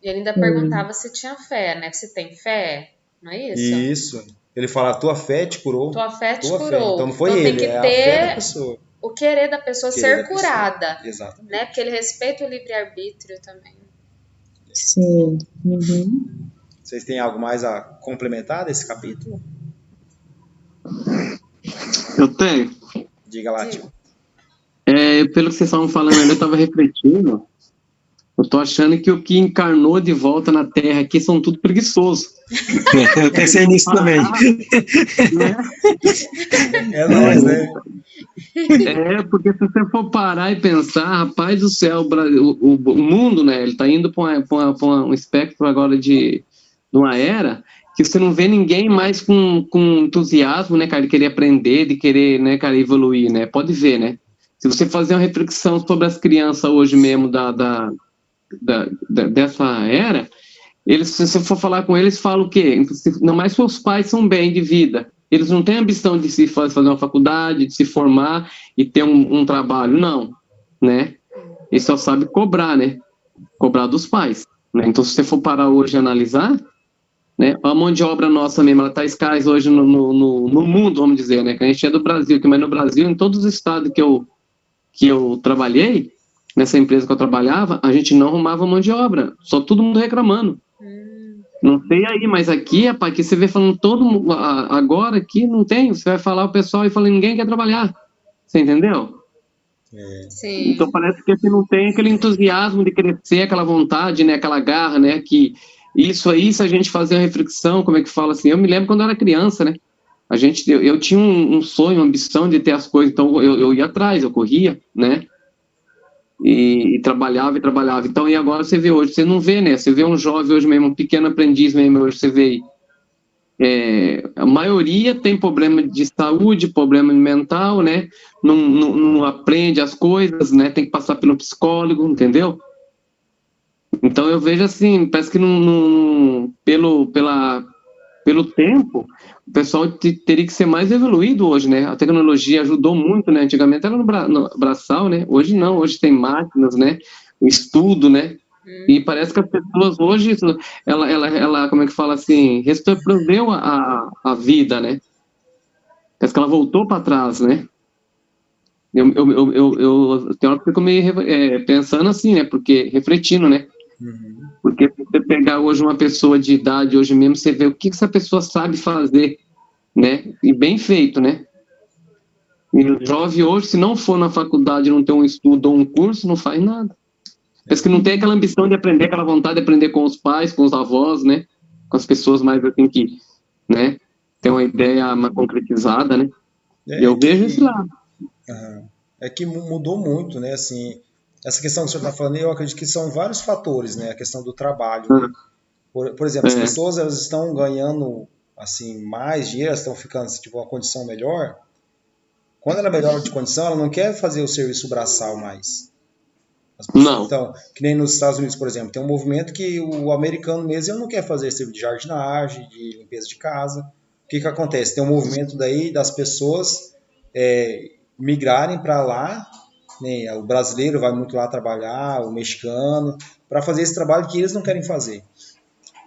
E ele ainda perguntava se tinha fé, né? Se tem fé, não é isso? Isso. Ele fala, tua fé te curou. Tua fé te curou. Então não foi ele, tem que ter a fé da pessoa. O querer da pessoa ser curada. Exatamente. Né? Porque ele respeita o livre-arbítrio também. Sim. Vocês têm algo mais a complementar desse capítulo? Eu tenho. Diga lá, tio. Pelo que vocês estavam falando, eu estava refletindo. Eu tô achando que o que encarnou de volta na Terra aqui são tudo preguiçosos. Eu pensei nisso também. É nóis, né? Porque se você for parar e pensar, rapaz do céu, o mundo, né, ele tá indo para um espectro agora de uma era que você não vê ninguém mais com entusiasmo, né, cara, de querer aprender, de querer, né, cara, evoluir, né, pode ver, né. Se você fazer uma reflexão sobre as crianças hoje mesmo dessa era, eles, se você for falar com eles, falam o quê? Não mais seus pais são bem de vida. Eles não têm ambição de se fazer uma faculdade, de se formar e ter um trabalho, não, né? Eles só sabem cobrar, né? Cobrar dos pais. Né? Então, se você for parar hoje e analisar, né? A mão de obra nossa mesmo, ela está escassa hoje no mundo, vamos dizer, né? Que a gente é do Brasil, mas no Brasil, em todos os estados que eu trabalhei, nessa empresa que eu trabalhava, a gente não arrumava mão de obra, só todo mundo reclamando. Não sei aí, mas aqui, rapaz, aqui você vê falando todo mundo, agora aqui não tem, você vai falar o pessoal e fala, ninguém quer trabalhar, você entendeu? Sim. Então parece que não tem aquele entusiasmo de crescer, aquela vontade, né, aquela garra, né, que isso aí, se a gente fazer uma reflexão, como é que fala assim, eu me lembro quando eu era criança, né, eu tinha um sonho, uma ambição de ter as coisas, então eu ia atrás, eu corria, né, e trabalhava. Então, e agora você vê hoje, você não vê, né? Você vê um jovem hoje mesmo, um pequeno aprendiz mesmo, hoje você vê a maioria tem problema de saúde, problema mental, né? Não aprende as coisas, né? Tem que passar pelo psicólogo, entendeu? Então eu vejo assim, parece que pelo tempo, o pessoal teria que ser mais evoluído hoje, né? A tecnologia ajudou muito, né? Antigamente era no braçal, né? Hoje não, hoje tem máquinas, né? O estudo, né? E parece que as pessoas hoje, ela como é que fala assim, retrocedeu a vida, né? Parece que ela voltou para trás, né? Eu tenho hora que eu fico meio pensando assim, né? Porque, refletindo, né? Porque se você pegar hoje uma pessoa de idade, hoje mesmo, você vê o que essa pessoa sabe fazer, né? E bem feito, né? E o jovem hoje, se não for na faculdade, não ter um estudo ou um curso, não faz nada. Parece que não tem aquela ambição de aprender, aquela vontade de aprender com os pais, com os avós, né? Com as pessoas mais assim que, né? Tem uma ideia mais concretizada, né? Eu vejo esse lado. É que mudou muito, né? Assim, essa questão que o senhor está falando, eu acredito que são vários fatores, né? A questão do trabalho. Né? Por exemplo, as pessoas elas estão ganhando assim mais dinheiro, elas estão ficando tipo uma condição melhor. Quando ela melhora de condição, ela não quer fazer o serviço braçal mais. As pessoas, então, que nem nos Estados Unidos, por exemplo, tem um movimento que o americano mesmo não quer fazer serviço de jardinagem, de limpeza de casa. O que acontece? Tem um movimento daí das pessoas migrarem para lá, né? O brasileiro vai muito lá trabalhar, o mexicano, para fazer esse trabalho que eles não querem fazer.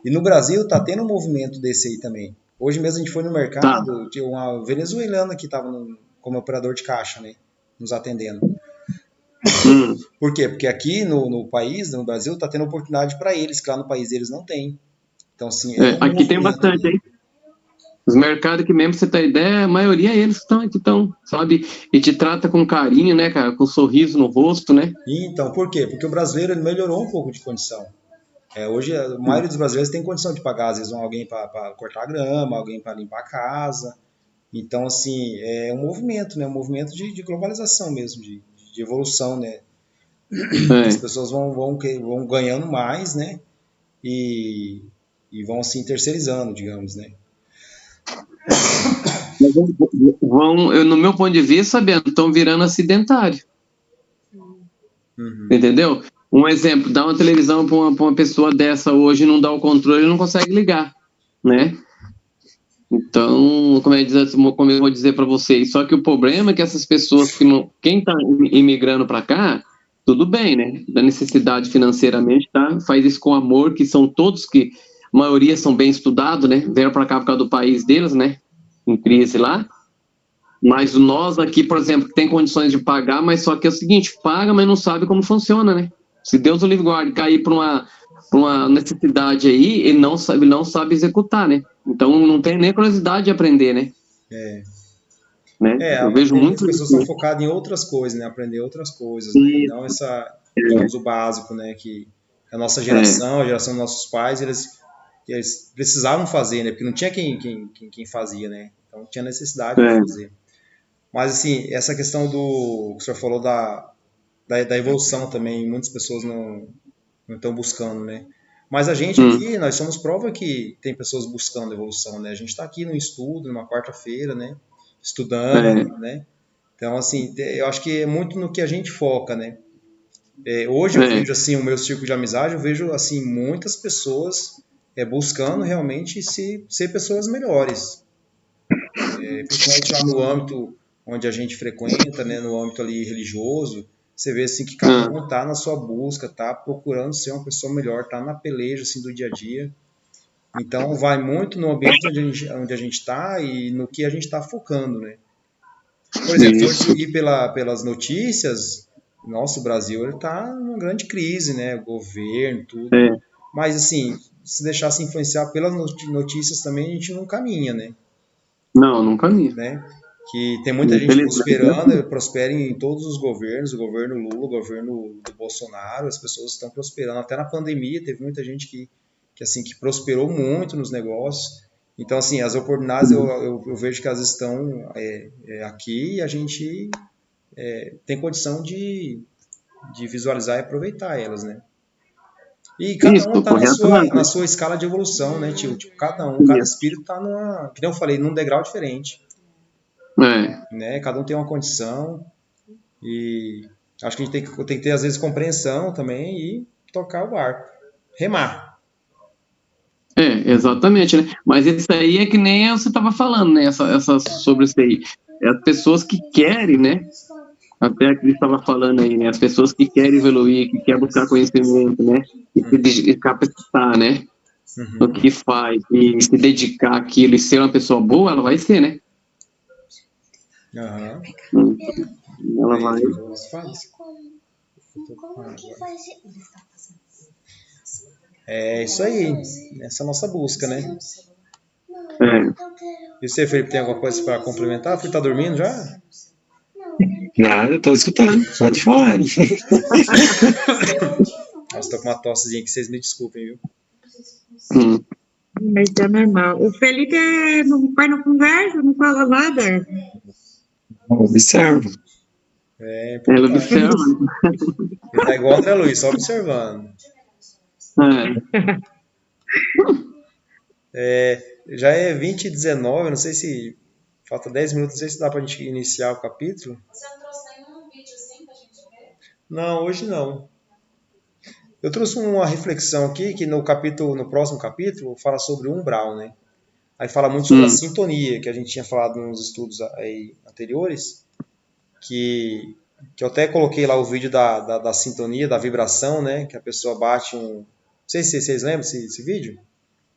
E no Brasil está tendo um movimento desse aí também. Hoje mesmo a gente foi no mercado, tinha uma venezuelana que estava como operador de caixa, né? Nos atendendo. Por quê? Porque aqui no país, no Brasil, está tendo oportunidade para eles, que lá no país eles não têm. Então, assim, aqui tem bastante, hein? Os mercados que mesmo você tem ideia, a maioria é eles que estão, sabe? E te trata com carinho, né, cara? Com um sorriso no rosto, né? Então, por quê? Porque o brasileiro ele melhorou um pouco de condição. Hoje, a maioria dos brasileiros tem condição de pagar, às vezes, alguém para cortar a grama, alguém para limpar a casa. Então, assim, é um movimento, né? Um movimento de globalização mesmo, de evolução, né? As pessoas vão ganhando mais, né? E vão, assim, terceirizando, digamos, né? No meu ponto de vista, sabendo, estão virando acidentário. Entendeu? Um exemplo, dá uma televisão para uma pessoa dessa hoje e não dá o controle, ele não consegue ligar, né? Então, como eu vou dizer para vocês, só que o problema é que essas pessoas quem está imigrando para cá, tudo bem, né? Da necessidade financeiramente, tá? Faz isso com amor, que são todos que, a maioria são bem estudados, né? Vieram para cá por causa do país deles, né? Em crise lá. Mas nós aqui, por exemplo, que tem condições de pagar, mas só que é o seguinte, paga, mas não sabe como funciona, né? Se Deus o livre guarde cair para uma necessidade aí, ele não sabe executar, né? Então não tem nem curiosidade de aprender, né? Né? Eu vejo muito. As pessoas estão focadas em outras coisas, né? Aprender outras coisas, né? Não digamos, o básico, né? Que a nossa geração, a geração dos nossos pais, eles precisavam fazer, né? Porque não tinha quem fazia, né? Então tinha necessidade de fazer. Mas, assim, essa questão do que o senhor falou da evolução também, muitas pessoas não estão buscando, né? Mas a gente aqui, nós somos prova que tem pessoas buscando evolução, né? A gente está aqui no estudo, numa quarta-feira, né? Estudando, né? Então, assim, eu acho que é muito no que a gente foca, né? Hoje eu vejo, assim, o meu círculo de amizade, eu vejo, assim, muitas pessoas buscando realmente ser pessoas melhores. Principalmente lá no âmbito onde a gente frequenta, né? No âmbito ali religioso, você vê, assim, que cada um tá na sua busca, tá procurando ser uma pessoa melhor, tá na peleja, assim, do dia a dia. Então, vai muito no ambiente onde a gente está e no que a gente está focando, né? Por exemplo, se for seguir pelas notícias, nosso Brasil está numa grande crise, né? O governo, tudo. Mas, assim, se deixar se influenciar pelas notícias também, a gente não caminha, né? Não caminha. Né? Que tem muita gente prosperando, prospera em todos os governos, o governo Lula, o governo do Bolsonaro, as pessoas estão prosperando. Até na pandemia teve muita gente que prosperou muito nos negócios. Então, assim, as oportunidades eu vejo que elas estão aqui e a gente tem condição de visualizar e aproveitar elas, né? E cada um está na sua escala de evolução, né, tio? Tipo, cada espírito está que nem eu falei, num degrau diferente. Né? Cada um tem uma condição e acho que a gente tem que ter, às vezes, compreensão também e tocar o barco. Remar. Exatamente, né? Mas isso aí é que nem você estava falando, né? Sobre isso aí. As pessoas que querem, né? Até a Cris estava falando aí, né? As pessoas que querem evoluir, que querem buscar conhecimento, né? E se capacitar, né? No que faz, e se dedicar àquilo e ser uma pessoa boa, ela vai ser, né? Ela vai. É isso aí. Essa é a nossa busca, né? E você, Felipe, tem alguma coisa para complementar? O Felipe tá dormindo já? Nada, eu tô escutando. Pode falar. Nossa, tô com uma tossezinha aqui, vocês me desculpem, viu? Mas é normal. O Felipe não conversa, não fala nada. Observa. Ele observa. Ele tá igual o André Luiz, só observando. Já é 20h19, não sei se falta 10 minutos, não sei se dá pra gente iniciar o capítulo. Você não trouxe nenhum vídeo assim pra gente ver? Não, hoje não. Eu trouxe uma reflexão aqui, que no próximo capítulo, fala sobre o umbral, né? Aí fala muito sobre a sintonia, que a gente tinha falado nos estudos aí anteriores, que eu até coloquei lá o vídeo da sintonia, da vibração, né? Que a pessoa bate Não sei se vocês lembram desse vídeo.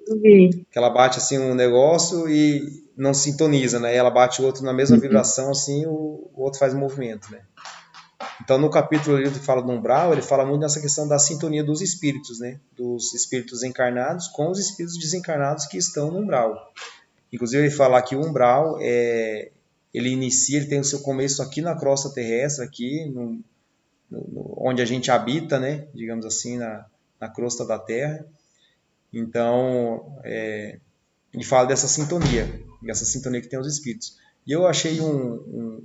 Sim. Que ela bate assim um negócio e não sintoniza, né? E ela bate o outro na mesma vibração, assim, o outro faz movimento, né? Então, no capítulo ele fala do umbral, ele fala muito nessa questão da sintonia dos espíritos, né? Dos espíritos encarnados com os espíritos desencarnados que estão no umbral. Inclusive, ele fala que o umbral ele tem o seu começo aqui na crosta terrestre, aqui onde a gente habita, né? Digamos assim, na crosta da Terra. Então, ele fala dessa sintonia que tem os espíritos. E eu achei um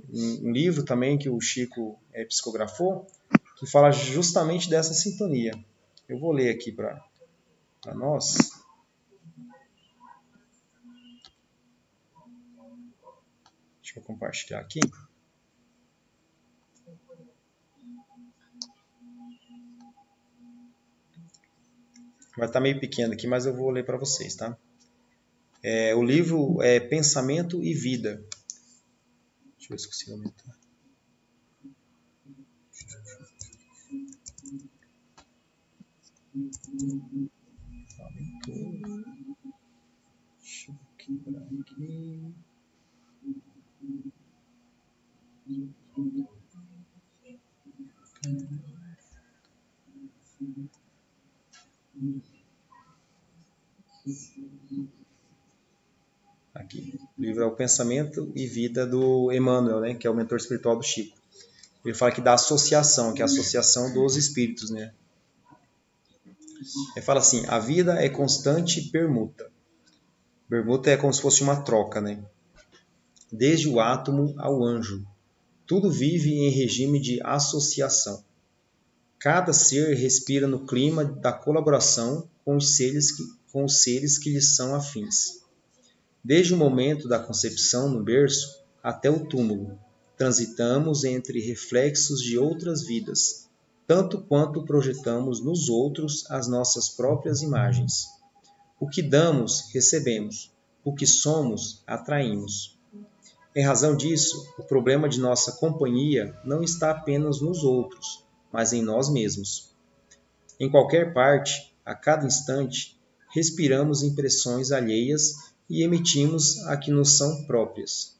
livro também que o Chico psicografou, que fala justamente dessa sintonia. Eu vou ler aqui para nós. Deixa eu compartilhar aqui. Vai estar meio pequeno aqui, mas eu vou ler para vocês, tá? O livro é Pensamento e Vida. Deixa eu ver se consigo aumentar. Deixa eu quebrar aqui. Aqui. O livro é o Pensamento e Vida do Emmanuel, né, que é o mentor espiritual do Chico. Ele fala que da associação, que é a associação dos espíritos, né? Ele fala assim: a vida é constante permuta. Permuta é como se fosse uma troca, né? desde o átomo ao anjo. Tudo vive em regime de associação. Cada ser respira no clima da colaboração com os seres que lhes são afins. Desde o momento da concepção no berço até o túmulo, transitamos entre reflexos de outras vidas, tanto quanto projetamos nos outros as nossas próprias imagens. O que damos, recebemos. O que somos, atraímos. Em razão disso, o problema de nossa companhia não está apenas nos outros, mas em nós mesmos. Em qualquer parte, a cada instante, respiramos impressões alheias e emitimos a que nos são próprias.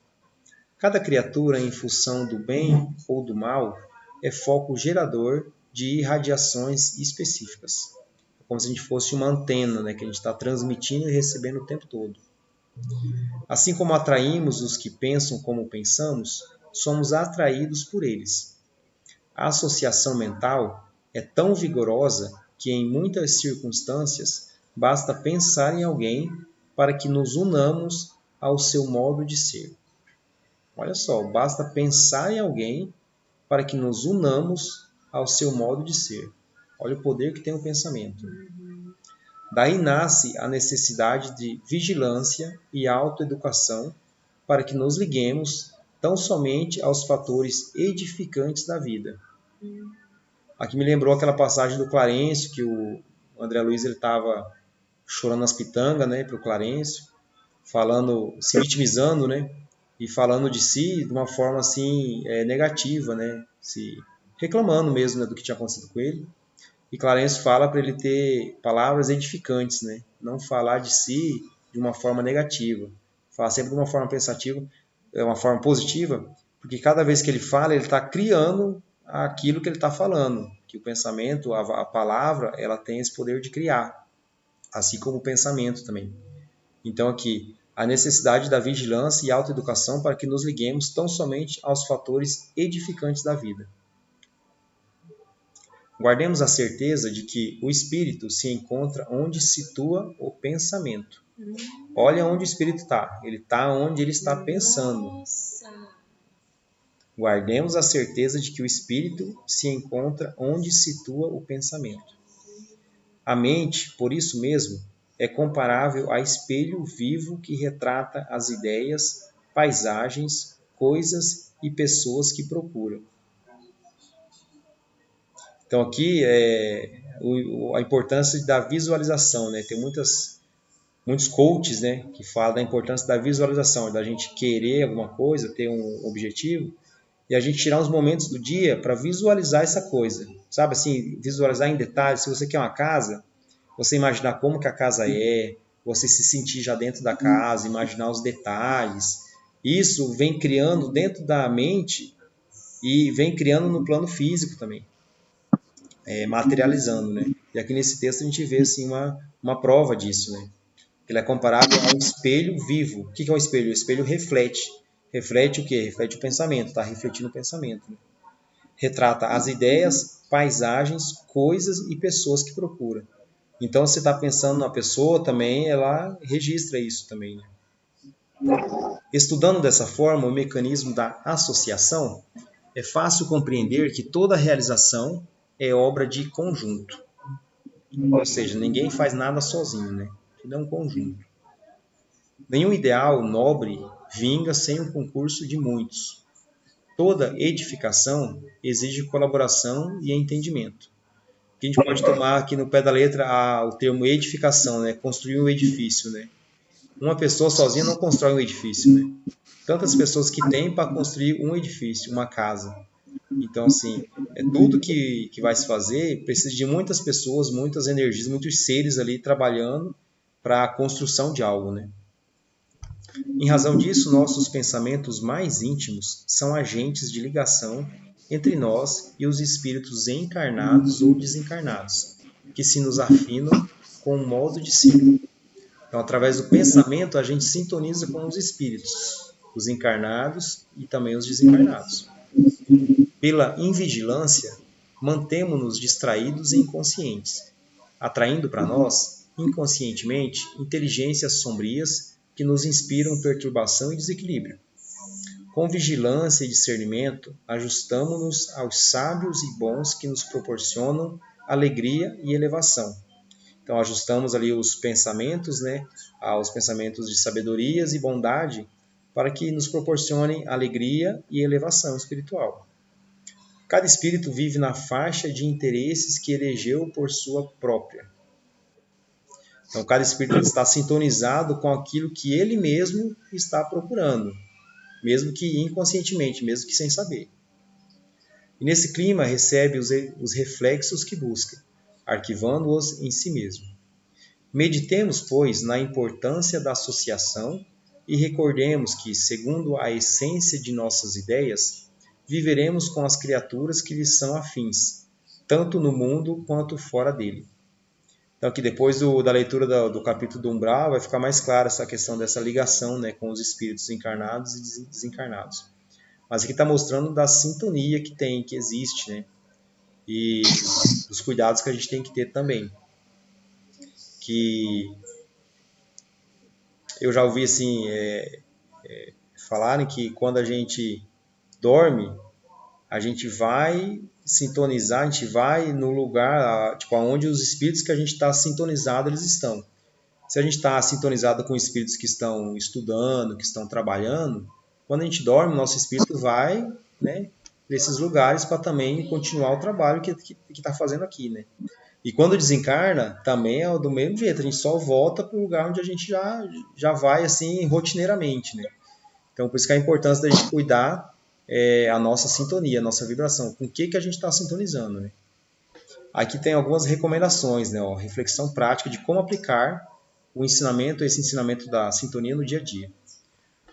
Cada criatura, em função do bem ou do mal, é foco gerador de irradiações específicas. É como se a gente fosse uma antena, né, que a gente está transmitindo e recebendo o tempo todo. Assim como atraímos os que pensam como pensamos, somos atraídos por eles. A associação mental é tão vigorosa que, em muitas circunstâncias, basta pensar em alguém para que nos unamos ao seu modo de ser. Olha só, basta pensar em alguém para que nos unamos ao seu modo de ser. Olha o poder que tem o pensamento. Daí nasce a necessidade de vigilância e autoeducação para que nos liguemos tão somente aos fatores edificantes da vida. Aqui me lembrou aquela passagem do Clarencio, que o André Luiz estava chorando as pitangas, né, para o Clarencio, falando, se vitimizando, né, e falando de si de uma forma assim negativa, né, se reclamando mesmo, né, do que tinha acontecido com ele. E Clarencio fala para ele ter palavras edificantes, né? Não falar de si de uma forma negativa. Falar sempre de uma forma pensativa, uma forma positiva, porque cada vez que ele fala, ele está criando aquilo que ele está falando. Que o pensamento, a palavra, ela tem esse poder de criar, assim como o pensamento também. Então aqui, a necessidade da vigilância e autoeducação para que nos liguemos tão somente aos fatores edificantes da vida. Guardemos a certeza de que o espírito se encontra onde situa o pensamento. Olha onde o espírito está. Ele está onde ele está pensando. Guardemos a certeza de que o espírito se encontra onde situa o pensamento. A mente, por isso mesmo, é comparável a espelho vivo que retrata as ideias, paisagens, coisas e pessoas que procura. Então aqui a importância da visualização, né? Tem muitos coaches, né, que falam da importância da visualização, da gente querer alguma coisa, ter um objetivo, e a gente tirar uns momentos do dia para visualizar essa coisa. Sabe assim, visualizar em detalhes. Se você quer uma casa, você imaginar como que a casa é, você se sentir já dentro da casa, imaginar os detalhes. Isso vem criando dentro da mente e vem criando no plano físico também. Materializando, né? E aqui nesse texto a gente vê assim, uma prova disso, né? Ele é comparável a um espelho vivo. O que é um espelho? O espelho reflete. Reflete o quê? Reflete o pensamento, está refletindo o pensamento. Né? Retrata as ideias, paisagens, coisas e pessoas que procura. Então, você está pensando na pessoa também, ela registra isso também. Né? Estudando dessa forma o mecanismo da associação, é fácil compreender que toda realização é obra de conjunto. Ou seja, ninguém faz nada sozinho, né? Tudo é um conjunto. Nenhum ideal nobre vinga sem o concurso de muitos. Toda edificação exige colaboração e entendimento. A gente pode tomar aqui no pé da letra o termo edificação, né? Construir um edifício, né? Uma pessoa sozinha não constrói um edifício, né? Tantas pessoas que tem para construir um edifício, uma casa. Então, assim, tudo que vai se fazer precisa de muitas pessoas, muitas energias, muitos seres ali trabalhando para a construção de algo, né? Em razão disso, nossos pensamentos mais íntimos são agentes de ligação entre nós e os espíritos encarnados ou desencarnados, que se nos afinam com o modo de ser. Então, através do pensamento, a gente sintoniza com os espíritos, os encarnados e também os desencarnados. Pela invigilância, mantemo-nos distraídos e inconscientes, atraindo para nós, inconscientemente, inteligências sombrias que nos inspiram perturbação e desequilíbrio. Com vigilância e discernimento, ajustamo-nos aos sábios e bons que nos proporcionam alegria e elevação. Então, ajustamos ali os pensamentos, né, aos pensamentos de sabedorias e bondade, para que nos proporcionem alegria e elevação espiritual. Cada espírito vive na faixa de interesses que elegeu por sua própria. Então, cada espírito está sintonizado com aquilo que ele mesmo está procurando, mesmo que inconscientemente, mesmo que sem saber. E nesse clima recebe os reflexos que busca, arquivando-os em si mesmo. Meditemos, pois, na importância da associação e recordemos que, segundo a essência de nossas ideias, viveremos com as criaturas que lhes são afins, tanto no mundo quanto fora dele. Então, aqui depois da leitura do capítulo do Umbral, vai ficar mais clara essa questão dessa ligação, né, com os espíritos encarnados e desencarnados. Mas aqui está mostrando da sintonia que existe, né, e dos cuidados que a gente tem que ter também. Que eu já ouvi assim, falarem que quando a gente dorme, a gente vai sintonizar, a gente vai no lugar, tipo, onde os espíritos que a gente está sintonizado, eles estão. Se a gente está sintonizado com espíritos que estão estudando, que estão trabalhando, quando a gente dorme, o nosso espírito vai, né, para esses lugares para também continuar o trabalho que está fazendo aqui, né? E quando desencarna, também é do mesmo jeito, a gente só volta para o lugar onde a gente já vai assim rotineiramente, né? Então, por isso que a importância da gente cuidar a nossa sintonia, a nossa vibração, com o que a gente está sintonizando, né? Aqui tem algumas recomendações, né? Reflexão prática de como aplicar esse ensinamento da sintonia no dia a dia.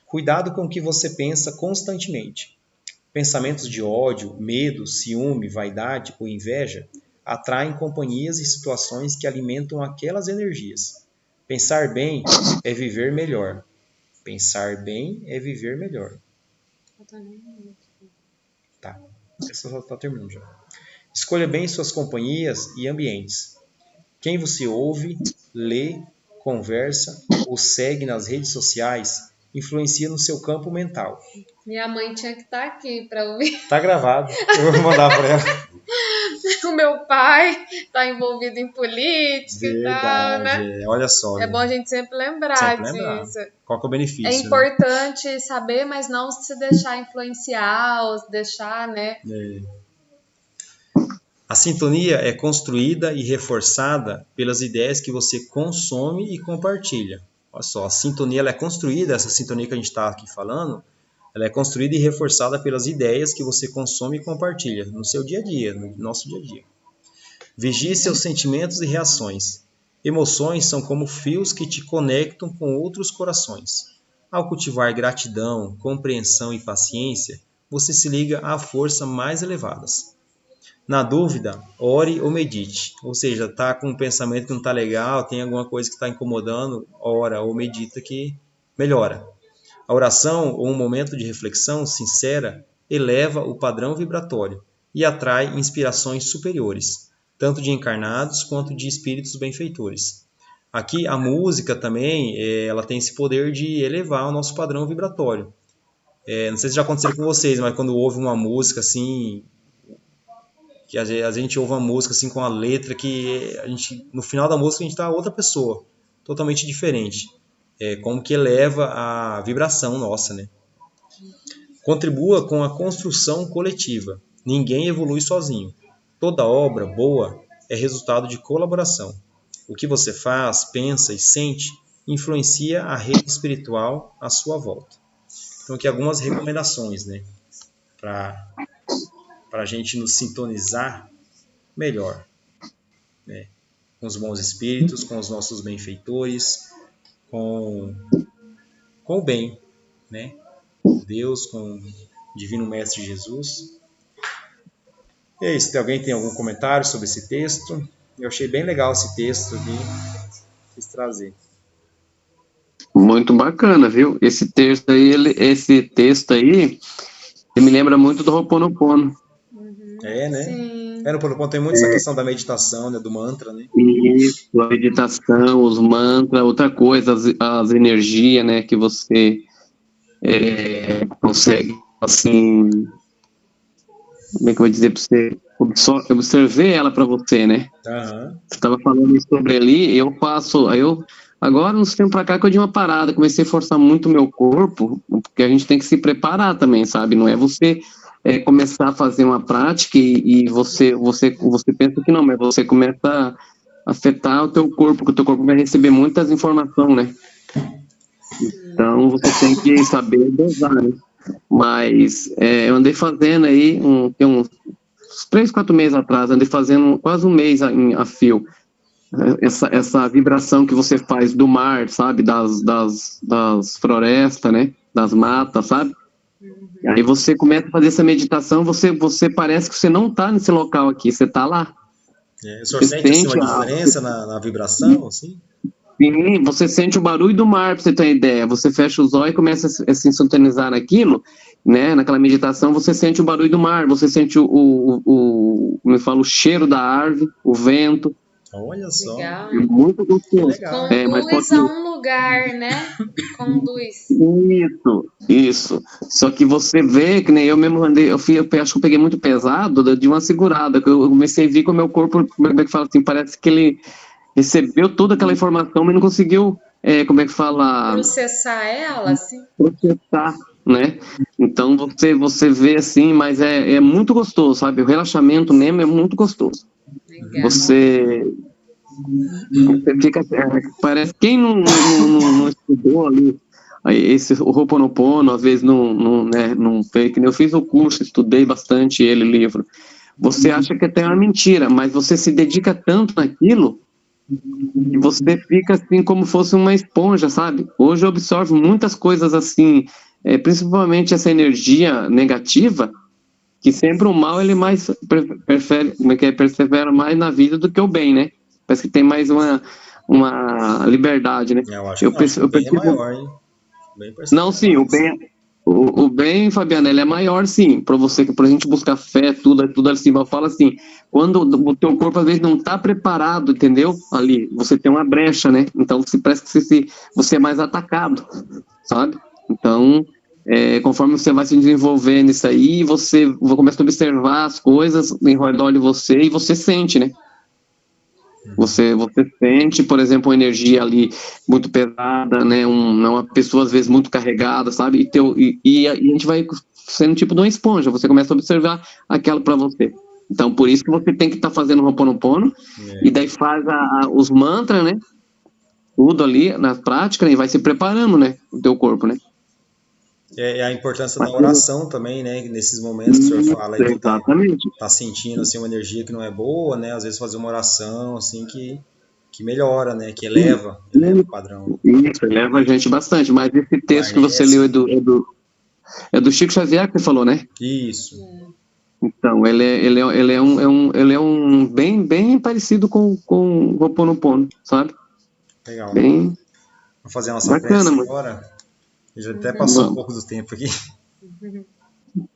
Cuidado com o que você pensa constantemente. Pensamentos de ódio, medo, ciúme, vaidade ou inveja atraem companhias e situações que alimentam aquelas energias. Pensar bem é viver melhor. Pensar bem é viver melhor. Tá. Essa só está terminando já. Escolha bem suas companhias e ambientes. Quem você ouve, lê, conversa ou segue nas redes sociais influencia no seu campo mental. Minha mãe tinha que estar aqui para ouvir. Tá gravado. Eu vou mandar para ela. O meu pai está envolvido em política e tal, né? Olha só. É bom a gente sempre lembrar disso. Qual que é o benefício? É importante saber, mas não se deixar influenciar, ou se deixar, né? A sintonia é construída e reforçada pelas ideias que você consome e compartilha. Olha só, a sintonia ela é construída, essa sintonia que a gente está aqui falando, ela é construída e reforçada pelas ideias que você consome e compartilha no seu dia a dia, no nosso dia a dia. Vigie seus sentimentos e reações. Emoções são como fios que te conectam com outros corações. Ao cultivar gratidão, compreensão e paciência, você se liga à força mais elevadas. Na dúvida, ore ou medite. Ou seja, está com um pensamento que não está legal, tem alguma coisa que está incomodando, ora ou medita que melhora. A oração ou um momento de reflexão sincera eleva o padrão vibratório e atrai inspirações superiores, tanto de encarnados quanto de espíritos benfeitores. Aqui a música também, ela tem esse poder de elevar o nosso padrão vibratório. Não sei se já aconteceu com vocês, mas quando ouve uma música assim, que a gente ouve uma música assim com a letra que no final da música a gente está outra pessoa, totalmente diferente. Como que eleva a vibração nossa, né? Contribua com a construção coletiva. Ninguém evolui sozinho. Toda obra boa é resultado de colaboração. O que você faz, pensa e sente influencia a rede espiritual à sua volta. Então aqui algumas recomendações, né? Para a gente nos sintonizar melhor, né? Com os bons espíritos, com os nossos benfeitores, com o bem, né? Com Deus, com o Divino Mestre Jesus. E é isso. Alguém tem algum comentário sobre esse texto? Eu achei bem legal esse texto aqui. Quis trazer. Muito bacana, viu? Esse texto aí, ele me lembra muito do Ho'oponopono. Né? Sim. No Ho'oponopono tem muito essa questão da meditação, né? Do mantra, né? Isso, a meditação, os mantras, outra coisa, as energias, né? Que você consegue, assim, como é que eu vou dizer para você? Observei ela para você, né? Uhum. Você estava falando sobre ali, agora, uns tempos para cá, que eu dei uma parada, comecei a forçar muito o meu corpo, porque a gente tem que se preparar também, sabe? Não é você começar a fazer uma prática e você pensa que não, mas você começa a afetar o teu corpo, porque o teu corpo vai receber muitas informações, né? Então, você tem que saber dosar, né? Mas eu andei fazendo aí, tem uns 3, 4 meses atrás, andei fazendo quase um mês a fio. Essa vibração que você faz do mar, sabe? Das florestas, né? Das matas, sabe? Aí você começa a fazer essa meditação, você parece que você não está nesse local aqui, você está lá. O senhor sente assim, uma diferença na vibração, assim? Sim, você sente o barulho do mar, pra você ter uma ideia. Você fecha os olhos e começa a se sintonizar naquilo, né? Naquela meditação, você sente o barulho do mar, você sente como eu falo, o cheiro da árvore, o vento. Olha só. Legal. Muito gostoso. Conduz a um lugar, né? Conduz. Isso. Só que você vê, que nem eu mesmo andei, acho que eu peguei muito pesado, de uma segurada, que eu comecei a ver com o meu corpo, como é que fala assim, parece que ele recebeu toda aquela informação, mas não conseguiu, como é que fala? Processar ela, assim? Processar, né? Então você vê assim, mas é muito gostoso, sabe? O relaxamento mesmo é muito gostoso. Legal. Você fica, parece, quem não estudou ali, o Ho'oponopono, às vezes não fez, que nem eu fiz o curso, estudei bastante livro. Você acha que até é uma mentira, mas você se dedica tanto naquilo, e você fica assim como fosse uma esponja, sabe? Hoje eu absorvo muitas coisas assim, principalmente essa energia negativa, que sempre o mal ele mais persevera mais na vida do que o bem, né? Parece que tem mais uma liberdade, né? Eu acho que o bem é maior, hein? Não, sim, o bem, Fabiana, ele é maior, sim, para a gente buscar fé, tudo assim, eu falo assim, quando o teu corpo às vezes não está preparado, entendeu? Ali, você tem uma brecha, né? Então, parece que você é mais atacado, sabe? Então, conforme você vai se desenvolvendo nisso aí, você começa a observar as coisas em redor de você e você sente, né? Você sente, por exemplo, uma energia ali muito pesada, né? Uma pessoa às vezes muito carregada, sabe? E a gente vai sendo tipo de uma esponja. Você começa a observar aquela para você. Então, por isso que você tem que estar fazendo o Ho'oponopono e daí faz os mantras, né? Tudo ali na prática, né? E vai se preparando, né? O teu corpo, né? A importância da oração também, né? Nesses momentos que o senhor fala aí, que tá sentindo assim, uma energia que não é boa, né? Às vezes fazer uma oração assim que melhora, né? Que eleva o padrão. Isso, eleva a gente bastante. Mas esse texto que você leu é do Chico Xavier que você falou, né? Isso. Então, ele é um bem parecido com o Ho'oponopono, sabe? Legal. Bem vamos fazer a nossa prece agora. Já até passou um pouco do tempo aqui.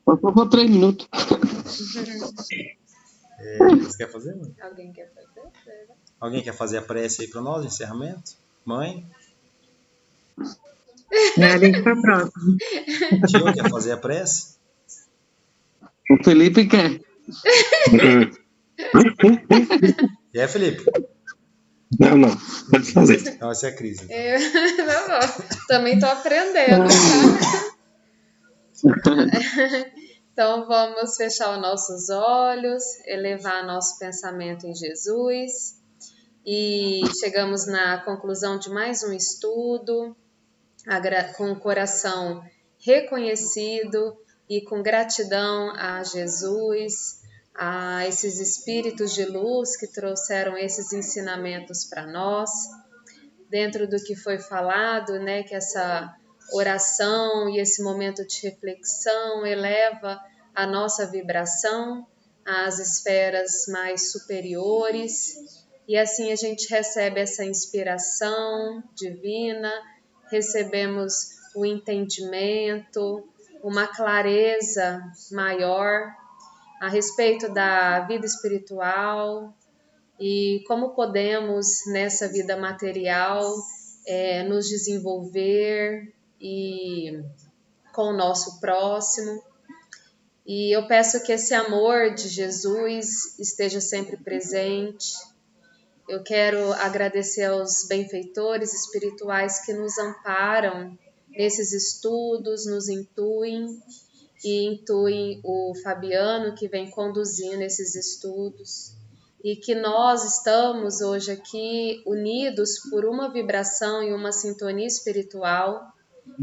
Passou por 3 minutos. Você quer fazer? Alguém quer fazer? Alguém quer fazer a prece aí para nós, de encerramento? Mãe? Deixa para próxima. Tio quer fazer a prece? O Felipe quer. Felipe? Não. Pode fazer. Então, essa é a Cris. Também tô aprendendo, tá? Então, vamos fechar os nossos olhos, elevar nosso pensamento em Jesus. E chegamos na conclusão de mais um estudo, com o coração reconhecido e com gratidão a Jesus, a esses espíritos de luz que trouxeram esses ensinamentos para nós. Dentro do que foi falado, né, que essa oração e esse momento de reflexão eleva a nossa vibração às esferas mais superiores, e assim a gente recebe essa inspiração divina, recebemos o entendimento, uma clareza maior a respeito da vida espiritual e como podemos nessa vida material nos desenvolver e com o nosso próximo. E eu peço que esse amor de Jesus esteja sempre presente. Eu quero agradecer aos benfeitores espirituais que nos amparam nesses estudos, nos intuem e intuem o Fabiano, que vem conduzindo esses estudos. E que nós estamos hoje aqui unidos por uma vibração e uma sintonia espiritual,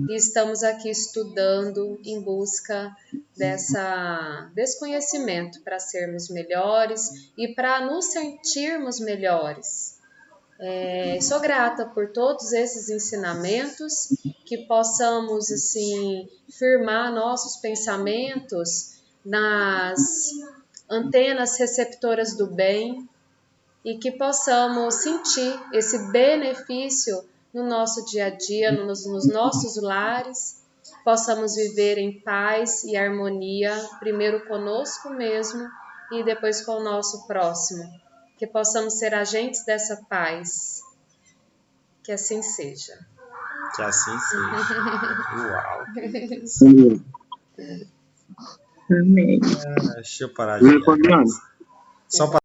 e estamos aqui estudando em busca desse conhecimento para sermos melhores e para nos sentirmos melhores. Sou grata por todos esses ensinamentos, que possamos assim firmar nossos pensamentos nas antenas receptoras do bem e que possamos sentir esse benefício no nosso dia a dia, nos nossos lares, possamos viver em paz e harmonia, primeiro conosco mesmo e depois com o nosso próximo, que possamos ser agentes dessa paz. Que assim seja. Que assim seja. Uau! Amém. Deixa eu parar de... Só